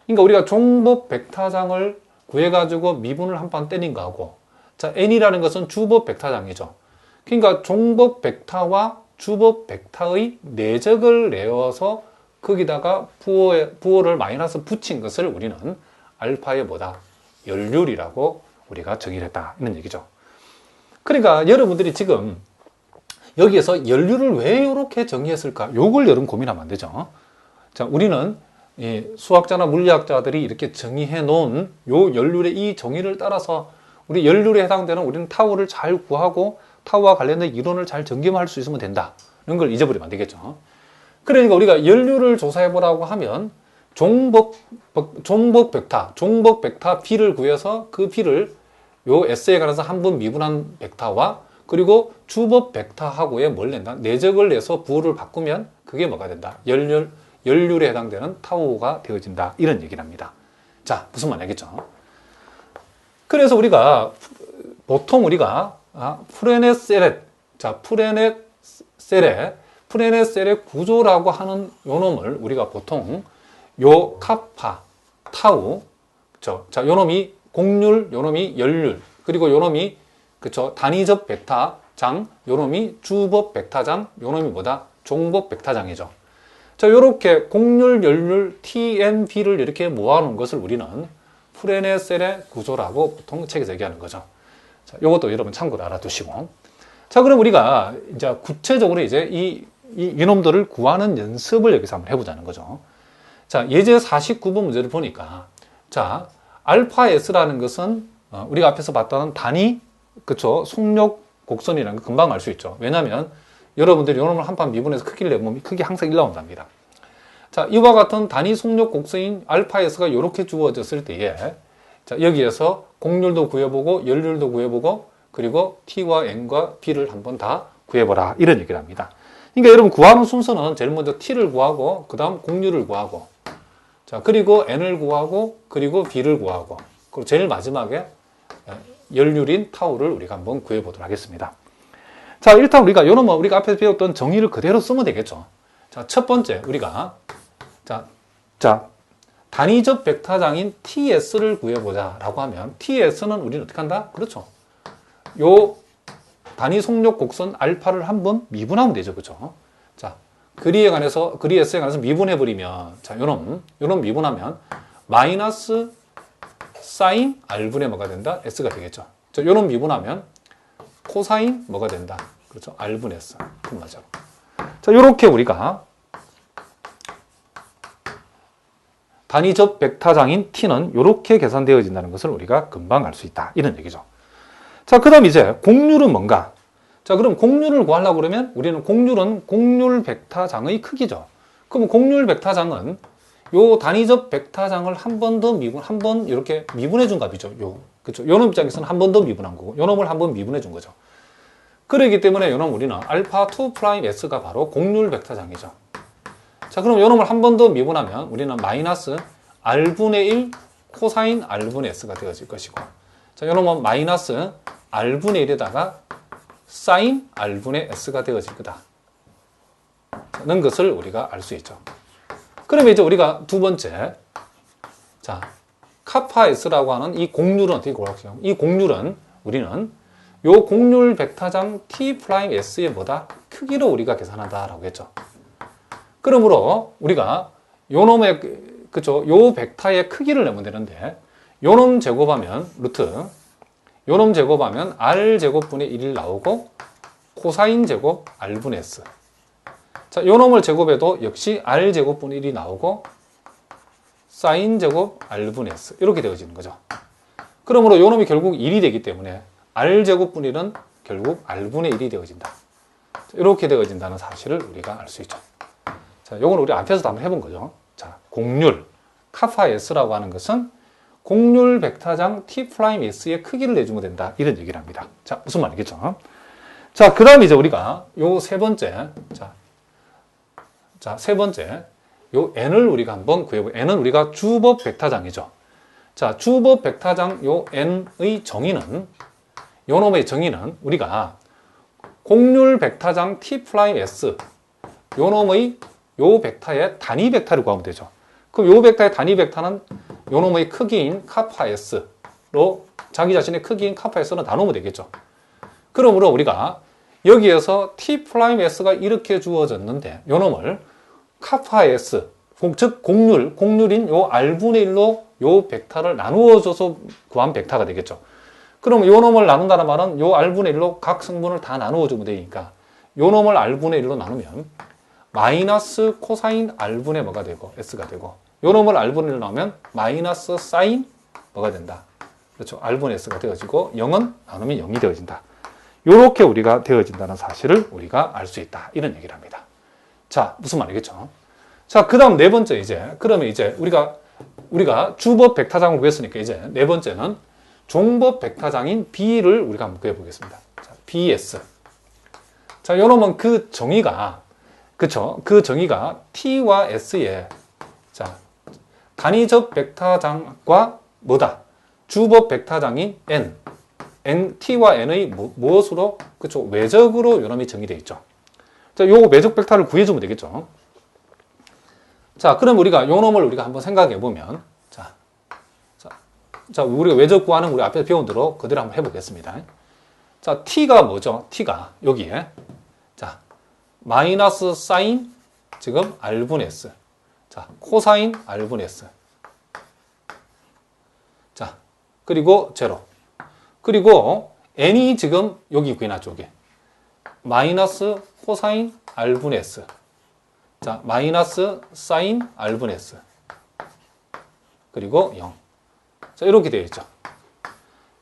그러니까 우리가 종법 벡터장을 구해가지고 미분을 한 번 때린 거하고 자, N이라는 것은 주법 벡터장이죠. 그러니까 종법 벡터와 주법 벡터의 내적을 내어서 거기다가 부호를 마이너스 붙인 것을 우리는 알파의 뭐다? 연률이라고 우리가 정의를 했다. 이런 얘기죠. 그러니까 여러분들이 지금 여기에서 연률을 왜 이렇게 정의했을까? 요걸 여러분 고민하면 안 되죠. 자, 우리는 수학자나 물리학자들이 이렇게 정의해 놓은 요 연률의 이 정의를 따라서 우리 연률에 해당되는 우리는 타우를 잘 구하고 타우와 관련된 이론을 잘 전개할 수 있으면 된다. 이런 걸 잊어버리면 안 되겠죠. 그러니까 우리가 연률을 조사해 보라고 하면 종법 벡터 B를 구해서 그 B를 요 S에 관해서 한 번 미분한 벡터와 그리고 주법 벡터하고의 뭘 낸다? 내적을 내서 부호를 바꾸면 그게 뭐가 된다? 연률에 해당되는 타우가 되어진다. 이런 얘기를 합니다. 자, 무슨 말이겠죠? 그래서 우리가 보통 우리가 프레네셀의 구조라고 하는 요 놈을 우리가 보통 요 카파, 타우, 그쵸? 자, 요 놈이 공률, 요 놈이 연률, 그리고 요 놈이 그쵸? 단위적 벡터장, 요 놈이 주법 벡터장, 요 놈이 뭐다? 종법 벡터장이죠. 자, 요렇게 공률, 연률, TNB를 이렇게 모아놓은 것을 우리는 프레네셀의 구조라고 보통 책에서 얘기하는 거죠. 자, 요것도 여러분 참고로 알아두시고. 자, 그럼 우리가 이제 구체적으로 이제 이놈들을 구하는 연습을 여기서 한번 해보자는 거죠. 자, 예제 49번 문제를 보니까, 자, 알파 S라는 것은, 우리가 앞에서 봤던 단위, 그쵸, 속력 곡선이라는 거 금방 알 수 있죠. 왜냐면, 여러분들이 요놈을 한 판 미분해서 크기를 내보면 크기 항상 1 나온답니다. 자, 이와 같은 단위 속력 곡선인 알파 S가 이렇게 주어졌을 때에, 자, 여기에서 공률도 구해보고, 연률도 구해보고, 그리고 T와 N과 B를 한번 다 구해보라. 이런 얘기를 합니다. 그러니까 여러분 구하는 순서는 제일 먼저 T를 구하고, 그 다음 공률을 구하고, 자, 그리고 N을 구하고, 그리고 B를 구하고, 그리고 제일 마지막에 연률인 타우를 우리가 한번 구해보도록 하겠습니다. 자, 일단 우리가 요놈은 우리가 앞에서 배웠던 정의를 그대로 쓰면 되겠죠. 자, 첫 번째, 우리가, 자, 단위적 벡터장인 TS를 구해보자 라고 하면, TS는 우리는 어떻게 한다? 그렇죠. 요 단위 속력 곡선 알파를 한번 미분하면 되죠. 그죠? 자, 그리 S에 관해서 미분해버리면, 자, 요놈 미분하면, 마이너스 사인 R분의 뭐가 된다? S가 되겠죠. 자, 요놈 미분하면, 코사인 뭐가 된다? 그렇죠. R분의 S. 맞아. 자, 요렇게 우리가, 단위적 벡터장인 T는 요렇게 계산되어진다는 것을 우리가 금방 알 수 있다. 이런 얘기죠. 자, 그 다음 이제 공률은 뭔가? 자, 그럼 공률을 구하려고 그러면 우리는 공률은 공률 벡터장의 크기죠. 그럼 공률 벡터장은 요 단위적 벡터장을 한 번 더 한 번 이렇게 미분해 준 값이죠. 요 그렇죠? 요놈 입장에서는 한 번 더 미분한 거고 요놈을 한 번 미분해 준 거죠. 그렇기 때문에 요놈 우리는 알파 2'S가 바로 곡률 벡터장이죠. 자, 그럼 요놈을 한 번 더 미분하면 우리는 마이너스 R분의 1 코사인 R분의 S가 되어질 것이고, 자, 요놈은 마이너스 R분의 1에다가 사인 R분의 S가 되어질 거다. 는 것을 우리가 알 수 있죠. 그러면 이제 우리가 두 번째, 자, 카파 S라고 하는 이 곡률은 어떻게 구하겠어요? 이 곡률은 우리는 요 곡률 벡터장 T'S의 뭐다? 크기로 우리가 계산한다라고 했죠. 그러므로 우리가 요 놈의, 그쵸? 요 벡터의 크기를 내면 되는데, 요 놈 제곱하면 루트, 요 놈 제곱하면 R 제곱분의 1이 나오고, 코사인 제곱 R분의 S. 자, 요 놈을 제곱해도 역시 R 제곱분의 1이 나오고, 사인 제곱 R분의 S. 이렇게 되어지는 거죠. 그러므로 요 놈이 결국 1이 되기 때문에, R 제곱분의 1은 결국 R분의 1이 되어진다. 이렇게 되어진다는 사실을 우리가 알 수 있죠. 자, 요건 우리 앞에서도 한번 해본 거죠. 자, 곡률, 카파 S라고 하는 것은 곡률 벡터장 T'S의 크기를 내주면 된다. 이런 얘기를 합니다. 자, 무슨 말이겠죠? 자, 그 다음에 이제 우리가 요 세 번째, 자, 세 번째, 요 N을 우리가 한번 구해보고, N은 우리가 주법 벡터장이죠. 자, 주법 벡터장 요 N의 정의는, 요 놈의 정의는 우리가 곡률 벡터장 T'S, 요 놈의 요 벡터의 단위 벡터를 구하면 되죠. 그럼 요 벡터의 단위 벡터는 요 놈의 크기인 카파 S로 자기 자신의 크기인 카파 S로 나누면 되겠죠. 그러므로 우리가 여기에서 T'S가 이렇게 주어졌는데 요 놈을 카파 S, 즉 곡률인 요 R분의 1로 요 벡터를 나누어줘서 구한 벡터가 되겠죠. 그럼 요 놈을 나눈다는 말은 요 R분의 1로 각 성분을 다 나누어주면 되니까 요 놈을 R분의 1로 나누면 마이너스 코사인 R분의 뭐가 되고 S가 되고, 요 놈을 R분의 1로 나오면 마이너스 사인 뭐가 된다. 그렇죠. R분의 S가 되어지고 0은 나누면 0이 되어진다. 요렇게 우리가 되어진다는 사실을 우리가 알 수 있다. 이런 얘기를 합니다. 자, 무슨 말이겠죠? 자, 그 다음 네 번째 그러면 이제 우리가 주법 벡터장을 구했으니까 이제 네 번째는 종법 벡터장인 B를 우리가 한번 구해보겠습니다. 자, BS. 자, 요 놈은 그 정의가, 그쵸? 그 정의가 T와 S의, 자, 단위적 벡터장과 뭐다? 주법 벡터장인 T와 N의 무엇으로? 그쵸? 외적으로 요 놈이 정의되어 있죠. 자, 요 외적 벡터를 구해주면 되겠죠. 자, 그럼 우리가 요 놈을 우리가 한번 생각해 보면, 자, 우리가 외적 구하는 우리 앞에서 배운 대로 그대로 한번 해보겠습니다. 자, T가 뭐죠? T가 여기에, 자, 마이너스 사인, 지금 R분의 S. 자, 코사인 R분의 S. 자, 그리고 제로. 그리고 N이 지금 여기 구해놨죠, 여기. 마이너스 코사인 R분의 S. 자, 마이너스 사인 R분의 S. 그리고 0. 자, 이렇게 되어 있죠.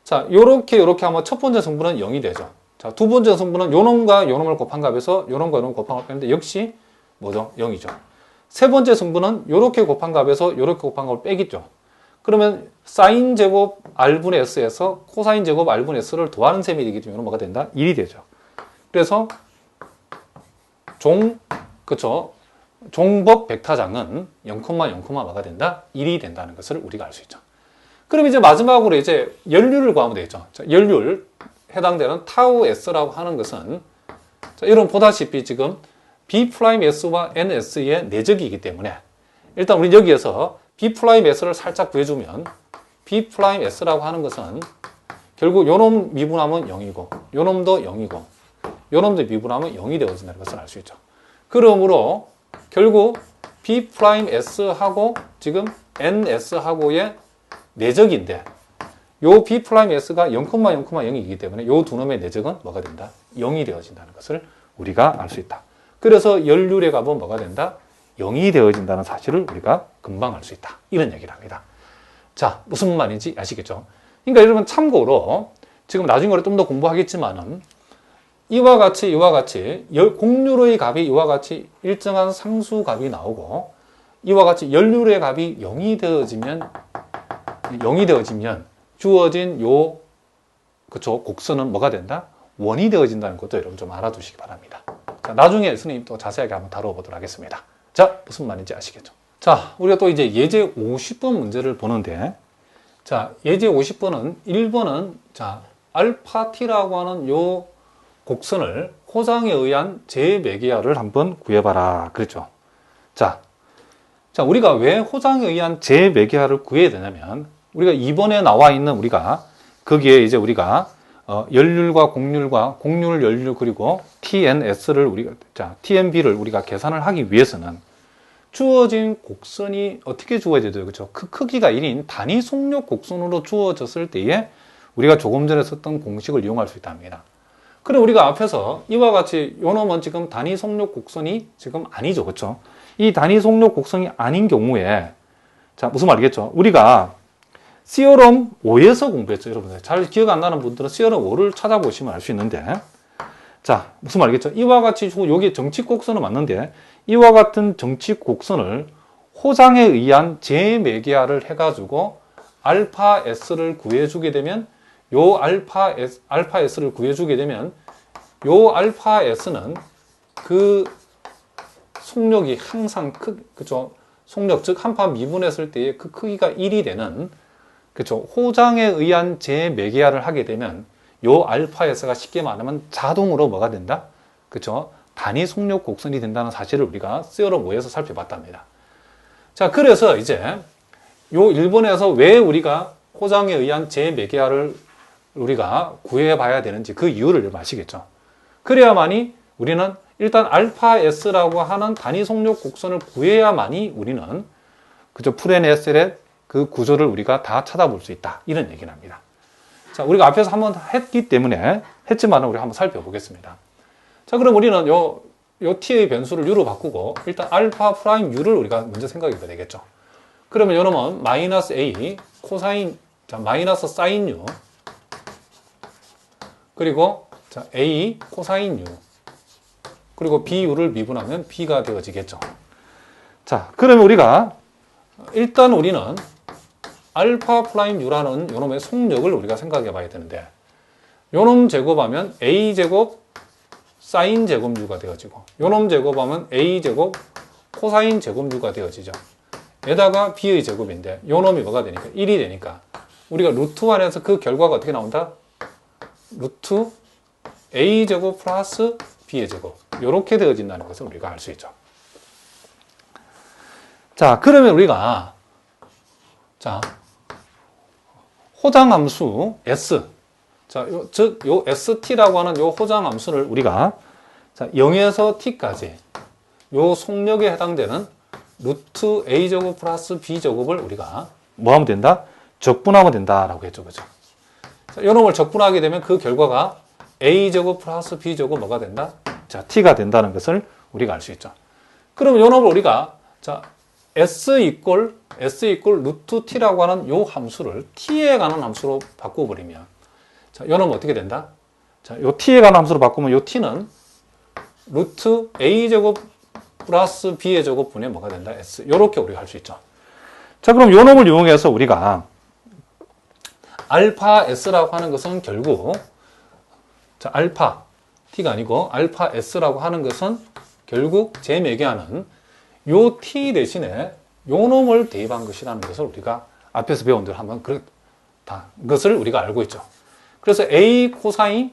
자, 요렇게 하면 첫 번째 성분은 0이 되죠. 자, 두 번째 성분은 요 놈과 요 놈을 곱한 값에서 요 놈과 요 놈을 곱한 값 빼는데 역시 뭐죠? 0이죠. 세 번째 성분은 요렇게 곱한 값에서 요렇게 곱한 값을 빼겠죠. 그러면 사인 제곱 R분의 S에서 코사인 제곱 R분의 S를 더하는 셈이 되기 때문에 뭐가 된다? 1이 되죠. 그래서 종법 벡터장은 0,0, 뭐가 된다? 1이 된다는 것을 우리가 알 수 있죠. 그럼 이제 마지막으로 이제 연륜을 구하면 되겠죠. 자, 연륜 해당되는 타우 S라고 하는 것은, 자, 여러분 보다시피 지금 B'S와 NS의 내적이기 때문에 일단 우리 여기에서 B'S를 살짝 구해주면 B'S라고 하는 것은 결국 요놈 미분하면 0이고 요놈도 0이고 요놈도 미분하면 0이 되어진다는 것을 알 수 있죠. 그러므로 결국 B'S하고 지금 NS하고의 내적인데 요 B'S가 0,0,0이기 때문에 요 두 놈의 내적은 뭐가 된다? 0이 되어진다는 것을 우리가 알 수 있다. 그래서 연륜의 값은 뭐가 된다? 0이 되어진다는 사실을 우리가 금방 알 수 있다. 이런 얘기를 합니다. 자, 무슨 말인지 아시겠죠? 그러니까 여러분 참고로 지금 나중에 좀 더 공부하겠지만은 이와 같이 곡률의 값이 이와 같이 일정한 상수 값이 나오고 이와 같이 연륜의 값이 0이 되어지면 주어진 요, 그쵸, 곡선은 뭐가 된다? 원이 되어진다는 것도 여러분 좀 알아두시기 바랍니다. 자, 나중에 선생님 또 자세하게 한번 다뤄보도록 하겠습니다. 자, 무슨 말인지 아시겠죠? 자, 우리가 또 이제 예제 50번 문제를 보는데, 자, 예제 50번은 1번은, 자, 알파 t라고 하는 요 곡선을 호장에 의한 재매개야를 한번 구해봐라. 그렇죠? 자, 우리가 왜 호장에 의한 재매개야를 구해야 되냐면, 우리가 2번에 나와 있는 우리가, 거기에 이제 우리가, 열률과 곡률, 열률, 그리고 TNS를 우리가, 자, TNB를 우리가 계산을 하기 위해서는 주어진 곡선이 어떻게 주어져야 돼요? 그렇죠? 그 크기가 1인 단위 속력 곡선으로 주어졌을 때에 우리가 조금 전에 썼던 공식을 이용할 수 있답니다. 그럼 우리가 앞에서 이와 같이 요 놈은 지금 단위 속력 곡선이 지금 아니죠. 그렇죠? 이 단위 속력 곡선이 아닌 경우에, 자, 무슨 말이겠죠? 우리가 시어럼 5에서 공부했죠. 여러분들 잘 기억 안 나는 분들은 시어럼 5를 찾아보시면 알 수 있는데, 자, 무슨 말이겠죠? 이와 같이 여기 정칙 곡선은 맞는데, 이와 같은 정칙 곡선을 호장에 의한 재매개야를 해가지고 알파 S를 구해주게 되면, 요 알파 S를 구해주게 되면, 요 알파 S는 그 속력이 항상 그죠? 속력, 즉, 한파 미분했을 때의 그 크기가 1이 되는, 그죠? 호장에 의한 재매개야를 하게 되면, 요 알파 S가 쉽게 말하면 자동으로 뭐가 된다? 그죠? 단위 속력 곡선이 된다는 사실을 우리가 시어럼 5에서 살펴봤답니다. 자, 그래서 이제 요 1번에서 왜 우리가 호장에 의한 재매개야를 우리가 구해봐야 되는지 그 이유를 아시겠죠? 그래야만이 우리는 일단 알파 S라고 하는 단위 속력 곡선을 구해야만이 우리는 그저 풀NSL의 그 구조를 우리가 다 찾아볼 수 있다. 이런 얘기를 합니다. 자, 우리가 앞에서 한번 했기 때문에 했지만 우리 한번 살펴보겠습니다. 자, 그럼 우리는 요 t의 변수를 u로 바꾸고 일단 알파 프라임 u를 우리가 먼저 생각해 봐야 되겠죠. 그러면 요놈은 마이너스 a 코사인, 자, 마이너스 사인 u 그리고 자, a 코사인 u 그리고 bu를 미분하면 b가 되어지겠죠. 자, 그러면 우리가 일단 우리는 알파 프라임 u라는 요놈의 속력을 우리가 생각해 봐야 되는데, 요놈 제곱하면 a 제곱 사인 제곱 u가 되어지고, 요놈 제곱하면 a 제곱 코사인 제곱 u가 되어지죠. 에다가 b의 제곱인데 요놈이 뭐가 되니까 1이 되니까 우리가 루트 안에서 그 결과가 어떻게 나온다? 루트 a 제곱 플러스 b의 제곱, 이렇게 되어진다는 것을 우리가 알 수 있죠. 자, 그러면 우리가 자, 호장함수 s, 자, 즉 요 st라고 하는 요 호장함수를 우리가 자, 0에서 t까지 요 속력에 해당되는 루트 a 제곱 플러스 b 제곱을 우리가 뭐 하면 된다? 적분하면 된다라고 했죠. 그죠? 자, 요 놈을 적분하게 되면 그 결과가 a 제곱 플러스 b 제곱 뭐가 된다? 자, t가 된다는 것을 우리가 알 수 있죠. 그럼 요 놈을 우리가 자, s 이꼴 루트 t라고 하는 요 함수를 t에 관한 함수로 바꿔버리면, 자, 요 놈은 어떻게 된다? 자, 요 t에 관한 함수로 바꾸면 요 t는 루트 a 제곱 플러스 b의 제곱분의 뭐가 된다? s. 요렇게 우리가 할 수 있죠. 자, 그럼 요 놈을 이용해서 우리가 알파 s라고 하는 것은 결국 자, 알파 t가 아니고 알파 s라고 하는 것은 결국 재매개하는 요 t 대신에 요 놈을 대입한 것이라는 것을 우리가 앞에서 배운 대로 한번 것을 우리가 알고 있죠. 그래서 a 코사인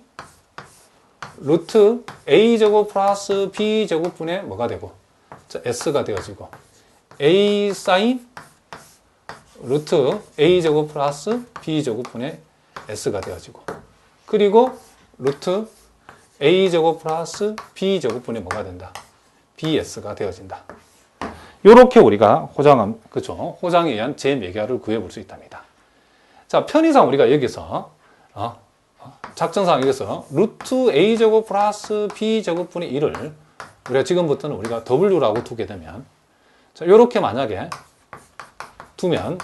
루트 a 제곱 플러스 b 제곱분의 뭐가 되고, 자, s가 되어지고, a 사인 루트 a 제곱 플러스 b 제곱분의 s가 되어지고, 그리고 루트 a 제곱 플러스 b 제곱분의 뭐가 된다? bs가 되어진다. 요렇게 우리가 그죠? 호장에 의한 재매개야를 구해볼 수 있답니다. 자, 편의상 우리가 여기서 작전상 여기서 루트 a 제곱 플러스 b 제곱분의 1을 우리가 지금부터는 우리가 w라고 두게 되면, 자, 요렇게 만약에 두면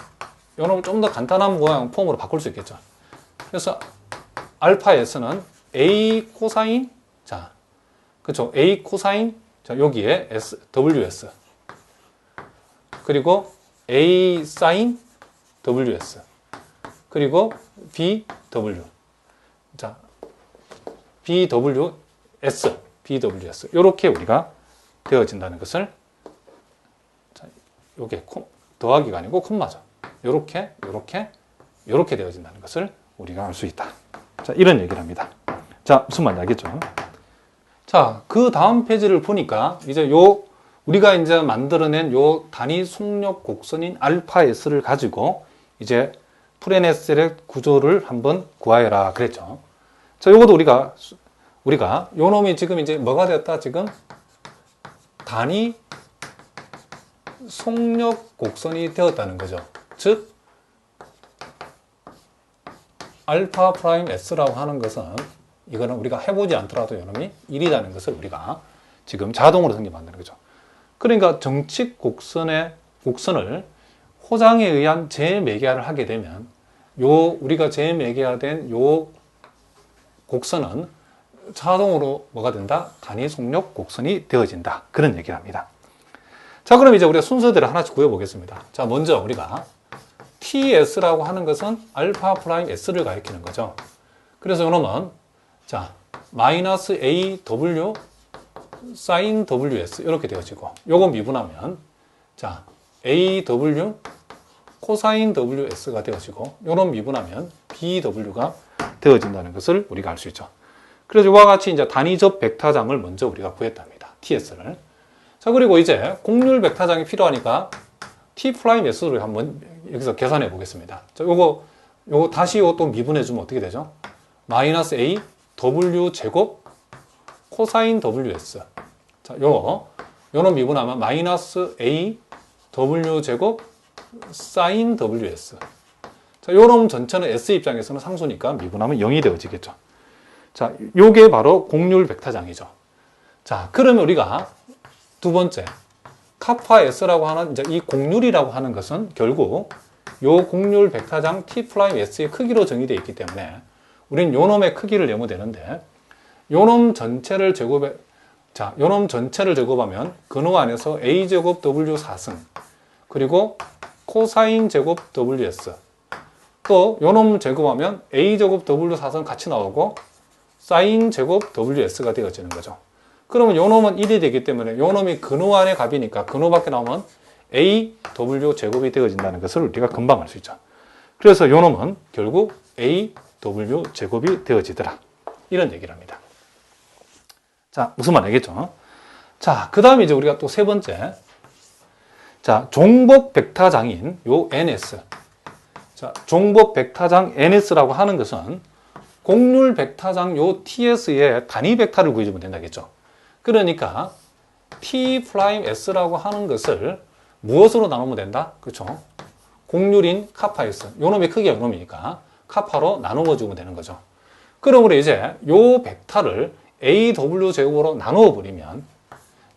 요놈을 좀 더 간단한 모양 폼으로 바꿀 수 있겠죠. 그래서 알파 s는 a 코사인, 자, 그쵸, a 코사인, 자, 여기에 ws 그리고 a 사인 ws 그리고 BW. 자, BWS. 이렇게 우리가 되어진다는 것을, 자, 요게 더하기가 아니고 콤마죠. 요렇게 되어진다는 것을 우리가 알 수 있다. 자, 이런 얘기를 합니다. 자, 무슨 말인지 알겠죠? 자, 그 다음 페이지를 보니까 이제 우리가 이제 만들어낸 요 단위 속력 곡선인 알파 S를 가지고 이제 프레네셀의 구조를 한번 구하여라 그랬죠. 자, 요것도 우리가 요 놈이 지금 이제 뭐가 되었다? 지금 단위 속력 곡선이 되었다는 거죠. 즉 알파 프라임 S라고 하는 것은, 이거는 우리가 해보지 않더라도 이놈이 1이라는 것을 우리가 지금 자동으로 생겨 만드는 거죠. 그러니까 정칙 곡선을 호장에 의한 재매개화를 하게 되면 우리가 재매개화된 요 곡선은 자동으로 뭐가 된다? 단위 속력 곡선이 되어진다. 그런 얘기를 합니다. 자, 그럼 이제 우리가 순서대로 하나씩 구해보겠습니다. 자, 먼저 우리가 TS라고 하는 것은 알파 프라임 S를 가리키는 거죠. 그래서 이놈은, 자, 마이너스 AW sin WS 이렇게 되어지고, 요거 미분하면, 자, AW 코사인 WS가 되어지고, 요런 미분하면 BW가 되어진다는 것을 우리가 알 수 있죠. 그래서 이와 같이 이제 단위접 벡터장을 먼저 우리가 구했답니다. TS를. 자, 그리고 이제 곡률 벡터장이 필요하니까 T'S를 한번 여기서 계산해 보겠습니다. 자, 요거 다시 또 미분해 주면 어떻게 되죠? 마이너스 A W 제곱 코사인 WS. 자, 요런 미분하면 마이너스 A W 제곱 사인 WS. 자, 요놈 전체는 S 입장에서는 상수니까 미분하면 0이 되어지겠죠. 자, 요게 바로 곡률 벡터장이죠. 자, 그러면 우리가 두 번째, 카파 S라고 하는 이제 이 곡률이라고 하는 것은 결국 요 곡률 벡터장 T'S의 크기로 정의되어 있기 때문에 우리는 요 놈의 크기를 내면 되는데, 요놈 전체를 제곱하면 근호 안에서 A제곱 W 4승, 그리고 코사인 제곱 WS, 또 요놈 제곱하면 A제곱 W 4승 같이 나오고 사인 제곱 WS가 되어지는 거죠. 그러면 요놈은 1이 되기 때문에 요놈이 근호 안의 값이니까 근호 밖에 나오면 AW 제곱이 되어진다는 것을 우리가 금방 알 수 있죠. 그래서 요놈은 결국 AW 제곱이 되어지더라. 이런 얘기를 합니다. 자, 무슨 말 알겠죠? 자, 그 다음에 이제 우리가 또 세 번째. 자, 종복 벡터장인 요 NS. 자, 종복 벡터장 NS라고 하는 것은 곡률 벡터장 요 TS의 단위 벡터를 구해주면 된다겠죠. 그러니까 T'S라고 하는 것을 무엇으로 나누면 된다? 그렇죠? 곡률인 카파 S. 요놈의 크기가 요놈이니까 카파로 나누어 주면 되는 거죠. 그럼 우리 이제 요 벡터를 AW 제곱으로 나누어 버리면,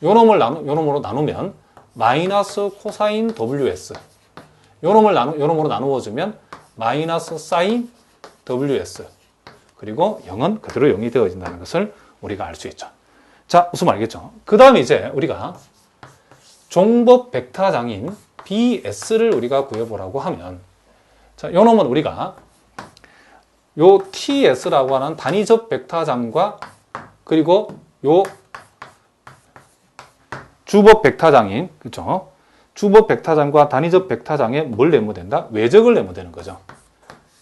요놈으로 나누면 마이너스 코사인 WS. 요놈으로 나누어 주면 마이너스 사인 WS. 그리고 0은 그대로 0이 되어진다는 것을 우리가 알 수 있죠. 자, 무슨 말 알겠죠? 그 다음에 이제 우리가 종법 벡터장인 BS를 우리가 구해보라고 하면, 자, 요 놈은 우리가 요 TS라고 하는 단위접 벡터장과 그리고 요 주법 벡터장인, 그렇죠? 주법 벡터장과 단위접 벡터장에 뭘 내면 된다? 외적을 내면 되는 거죠.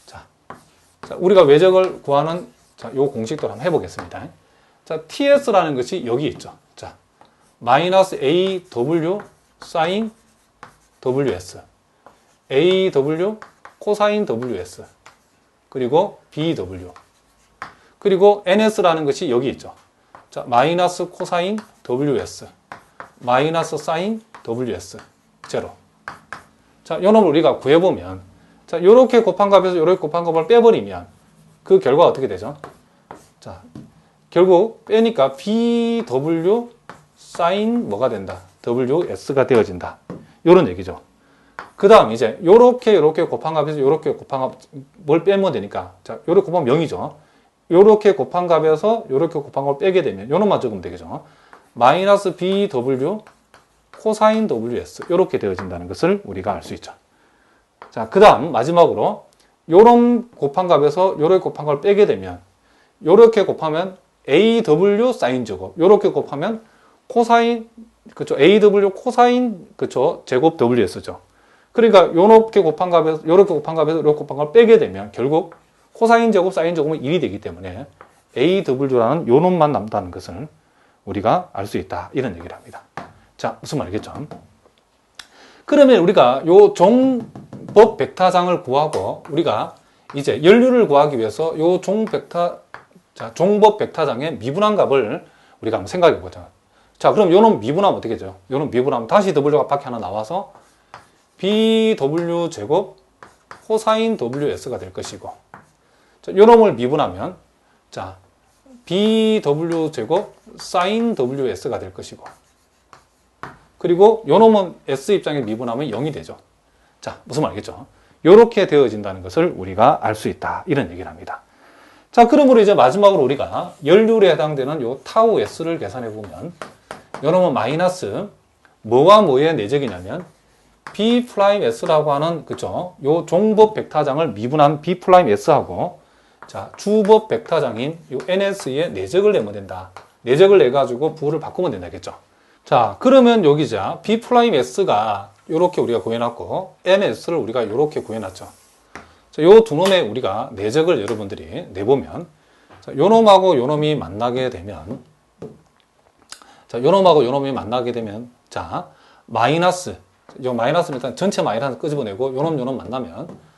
자, 우리가 외적을 구하는, 자, 요 공식도 한번 해보겠습니다. 자, TS라는 것이 여기 있죠. 자, 마이너스 AW 사인 WS, AW 코사인 WS, 그리고 BW, 그리고 NS라는 것이 여기 있죠. 자, 마이너스 코사인 WS, 마이너스 사인 WS, 제로. 자, 요 놈을 우리가 구해보면, 자, 요렇게 곱한 값에서 요렇게 곱한 값을 빼버리면 그 결과가 어떻게 되죠? 자, 결국 빼니까 BW 사인 뭐가 된다? WS가 되어진다. 요런 얘기죠. 그 다음 이제 요렇게 곱한 값에서 요렇게 곱한 값을 빼면 되니까, 자, 요렇게 곱하면 0이죠. 요렇게 곱한 값에서 요렇게 곱한 걸 빼게 되면 요놈만 적으면 되겠죠. 마이너스 BW 코사인 WS, 요렇게 되어진다는 것을 우리가 알 수 있죠. 자, 그 다음 마지막으로 요런 곱한 값에서 요렇게 곱한 걸 빼게 되면 요렇게 곱하면 AW 사인 제곱, 요렇게 곱하면 코사인, 그쵸, AW 코사인, 그쵸, 제곱 WS죠. 그러니까 요렇게 곱한 값에서 요렇게 곱한 값에서 요렇게 곱한 걸 빼게 되면 결국 코사인 제곱 사인 제곱은 1이 되기 때문에 AW라는 요 놈만 남다는 것을 우리가 알 수 있다, 이런 얘기를 합니다. 자, 무슨 말이겠죠? 그러면 우리가 요 종법 벡터장을 구하고 우리가 이제 연류를 구하기 위해서 요 종법 벡터장의 미분한 값을 우리가 한번 생각해 보자. 자, 그럼 요놈 미분하면 어떻게 되죠? 요놈 미분하면 다시 W가 밖에 하나 나와서 BW 제곱 코사인 WS가 될 것이고, 자, 요놈을 미분하면 자, BW 제곱 사인 WS가 될 것이고, 그리고 요놈은 S 입장에 미분하면 0이 되죠. 자, 무슨 말이겠죠? 요렇게 되어진다는 것을 우리가 알 수 있다, 이런 얘기를 합니다. 자, 그러므로 이제 마지막으로 우리가 연률에 해당되는 요 타우 S를 계산해 보면 요놈은 마이너스 뭐와 뭐의 내적이냐면 B'S라고 하는, 그죠? 요 종법 벡터장을 미분한 B'S하고 자, 주법 벡터장인 요 NS의 내적을 내면 된다. 내적을 내가지고 부호를 바꾸면 된다겠죠. 자, 그러면 여기 자, B'S가 요렇게 우리가 구해놨고, NS를 우리가 요렇게 구해놨죠. 자, 요 두 놈의 우리가 내적을 여러분들이 내보면, 자, 요 놈하고 요 놈이 만나게 되면, 자, 요 놈하고 요 놈이 만나게 되면, 자, 마이너스, 요 마이너스는 일단 전체 마이너스 끄집어내고, 요 놈 만나면,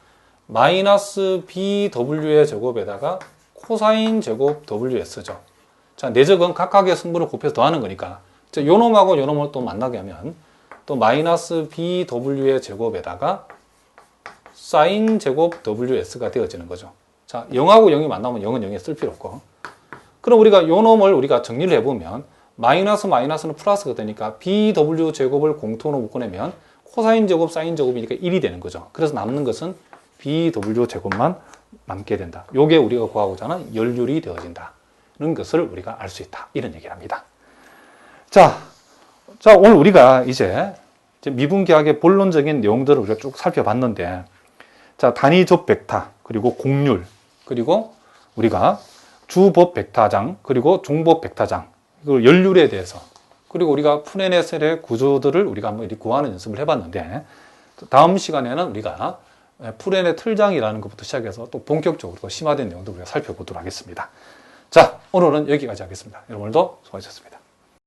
마이너스 BW의 제곱에다가 코사인 제곱 WS죠. 자, 내적은 각각의 승분을 곱해서 더하는 거니까, 자, 요 놈하고 요 놈을 또 만나게 하면, 또 마이너스 BW의 제곱에다가 사인 제곱 WS가 되어지는 거죠. 자, 0하고 0이 만나면 0은 0에 쓸 필요 없고. 그럼 우리가 요 놈을 우리가 정리를 해보면, 마이너스 마이너스는 플러스가 되니까 BW 제곱을 공통으로 묶어내면 코사인 제곱, 사인 제곱이니까 1이 되는 거죠. 그래서 남는 것은 BW 제곱만 남게 된다. 요게 우리가 구하고자 하는 연률이 되어진다는 것을 우리가 알 수 있다, 이런 얘기를 합니다. 자, 오늘 우리가 이제 미분계학의 본론적인 내용들을 우리가 쭉 살펴봤는데, 자, 단위접 벡터, 그리고 곡률, 그리고 우리가 주법 벡터장, 그리고 종법 벡터장, 그리고 연률에 대해서, 그리고 우리가 푸네네셀의 구조들을 우리가 한번 구하는 연습을 해봤는데, 다음 시간에는 우리가 푸렌의 틀장이라는 것부터 시작해서 또 본격적으로 심화된 내용도 우리가 살펴보도록 하겠습니다. 자, 오늘은 여기까지 하겠습니다. 여러분 오늘도 수고하셨습니다.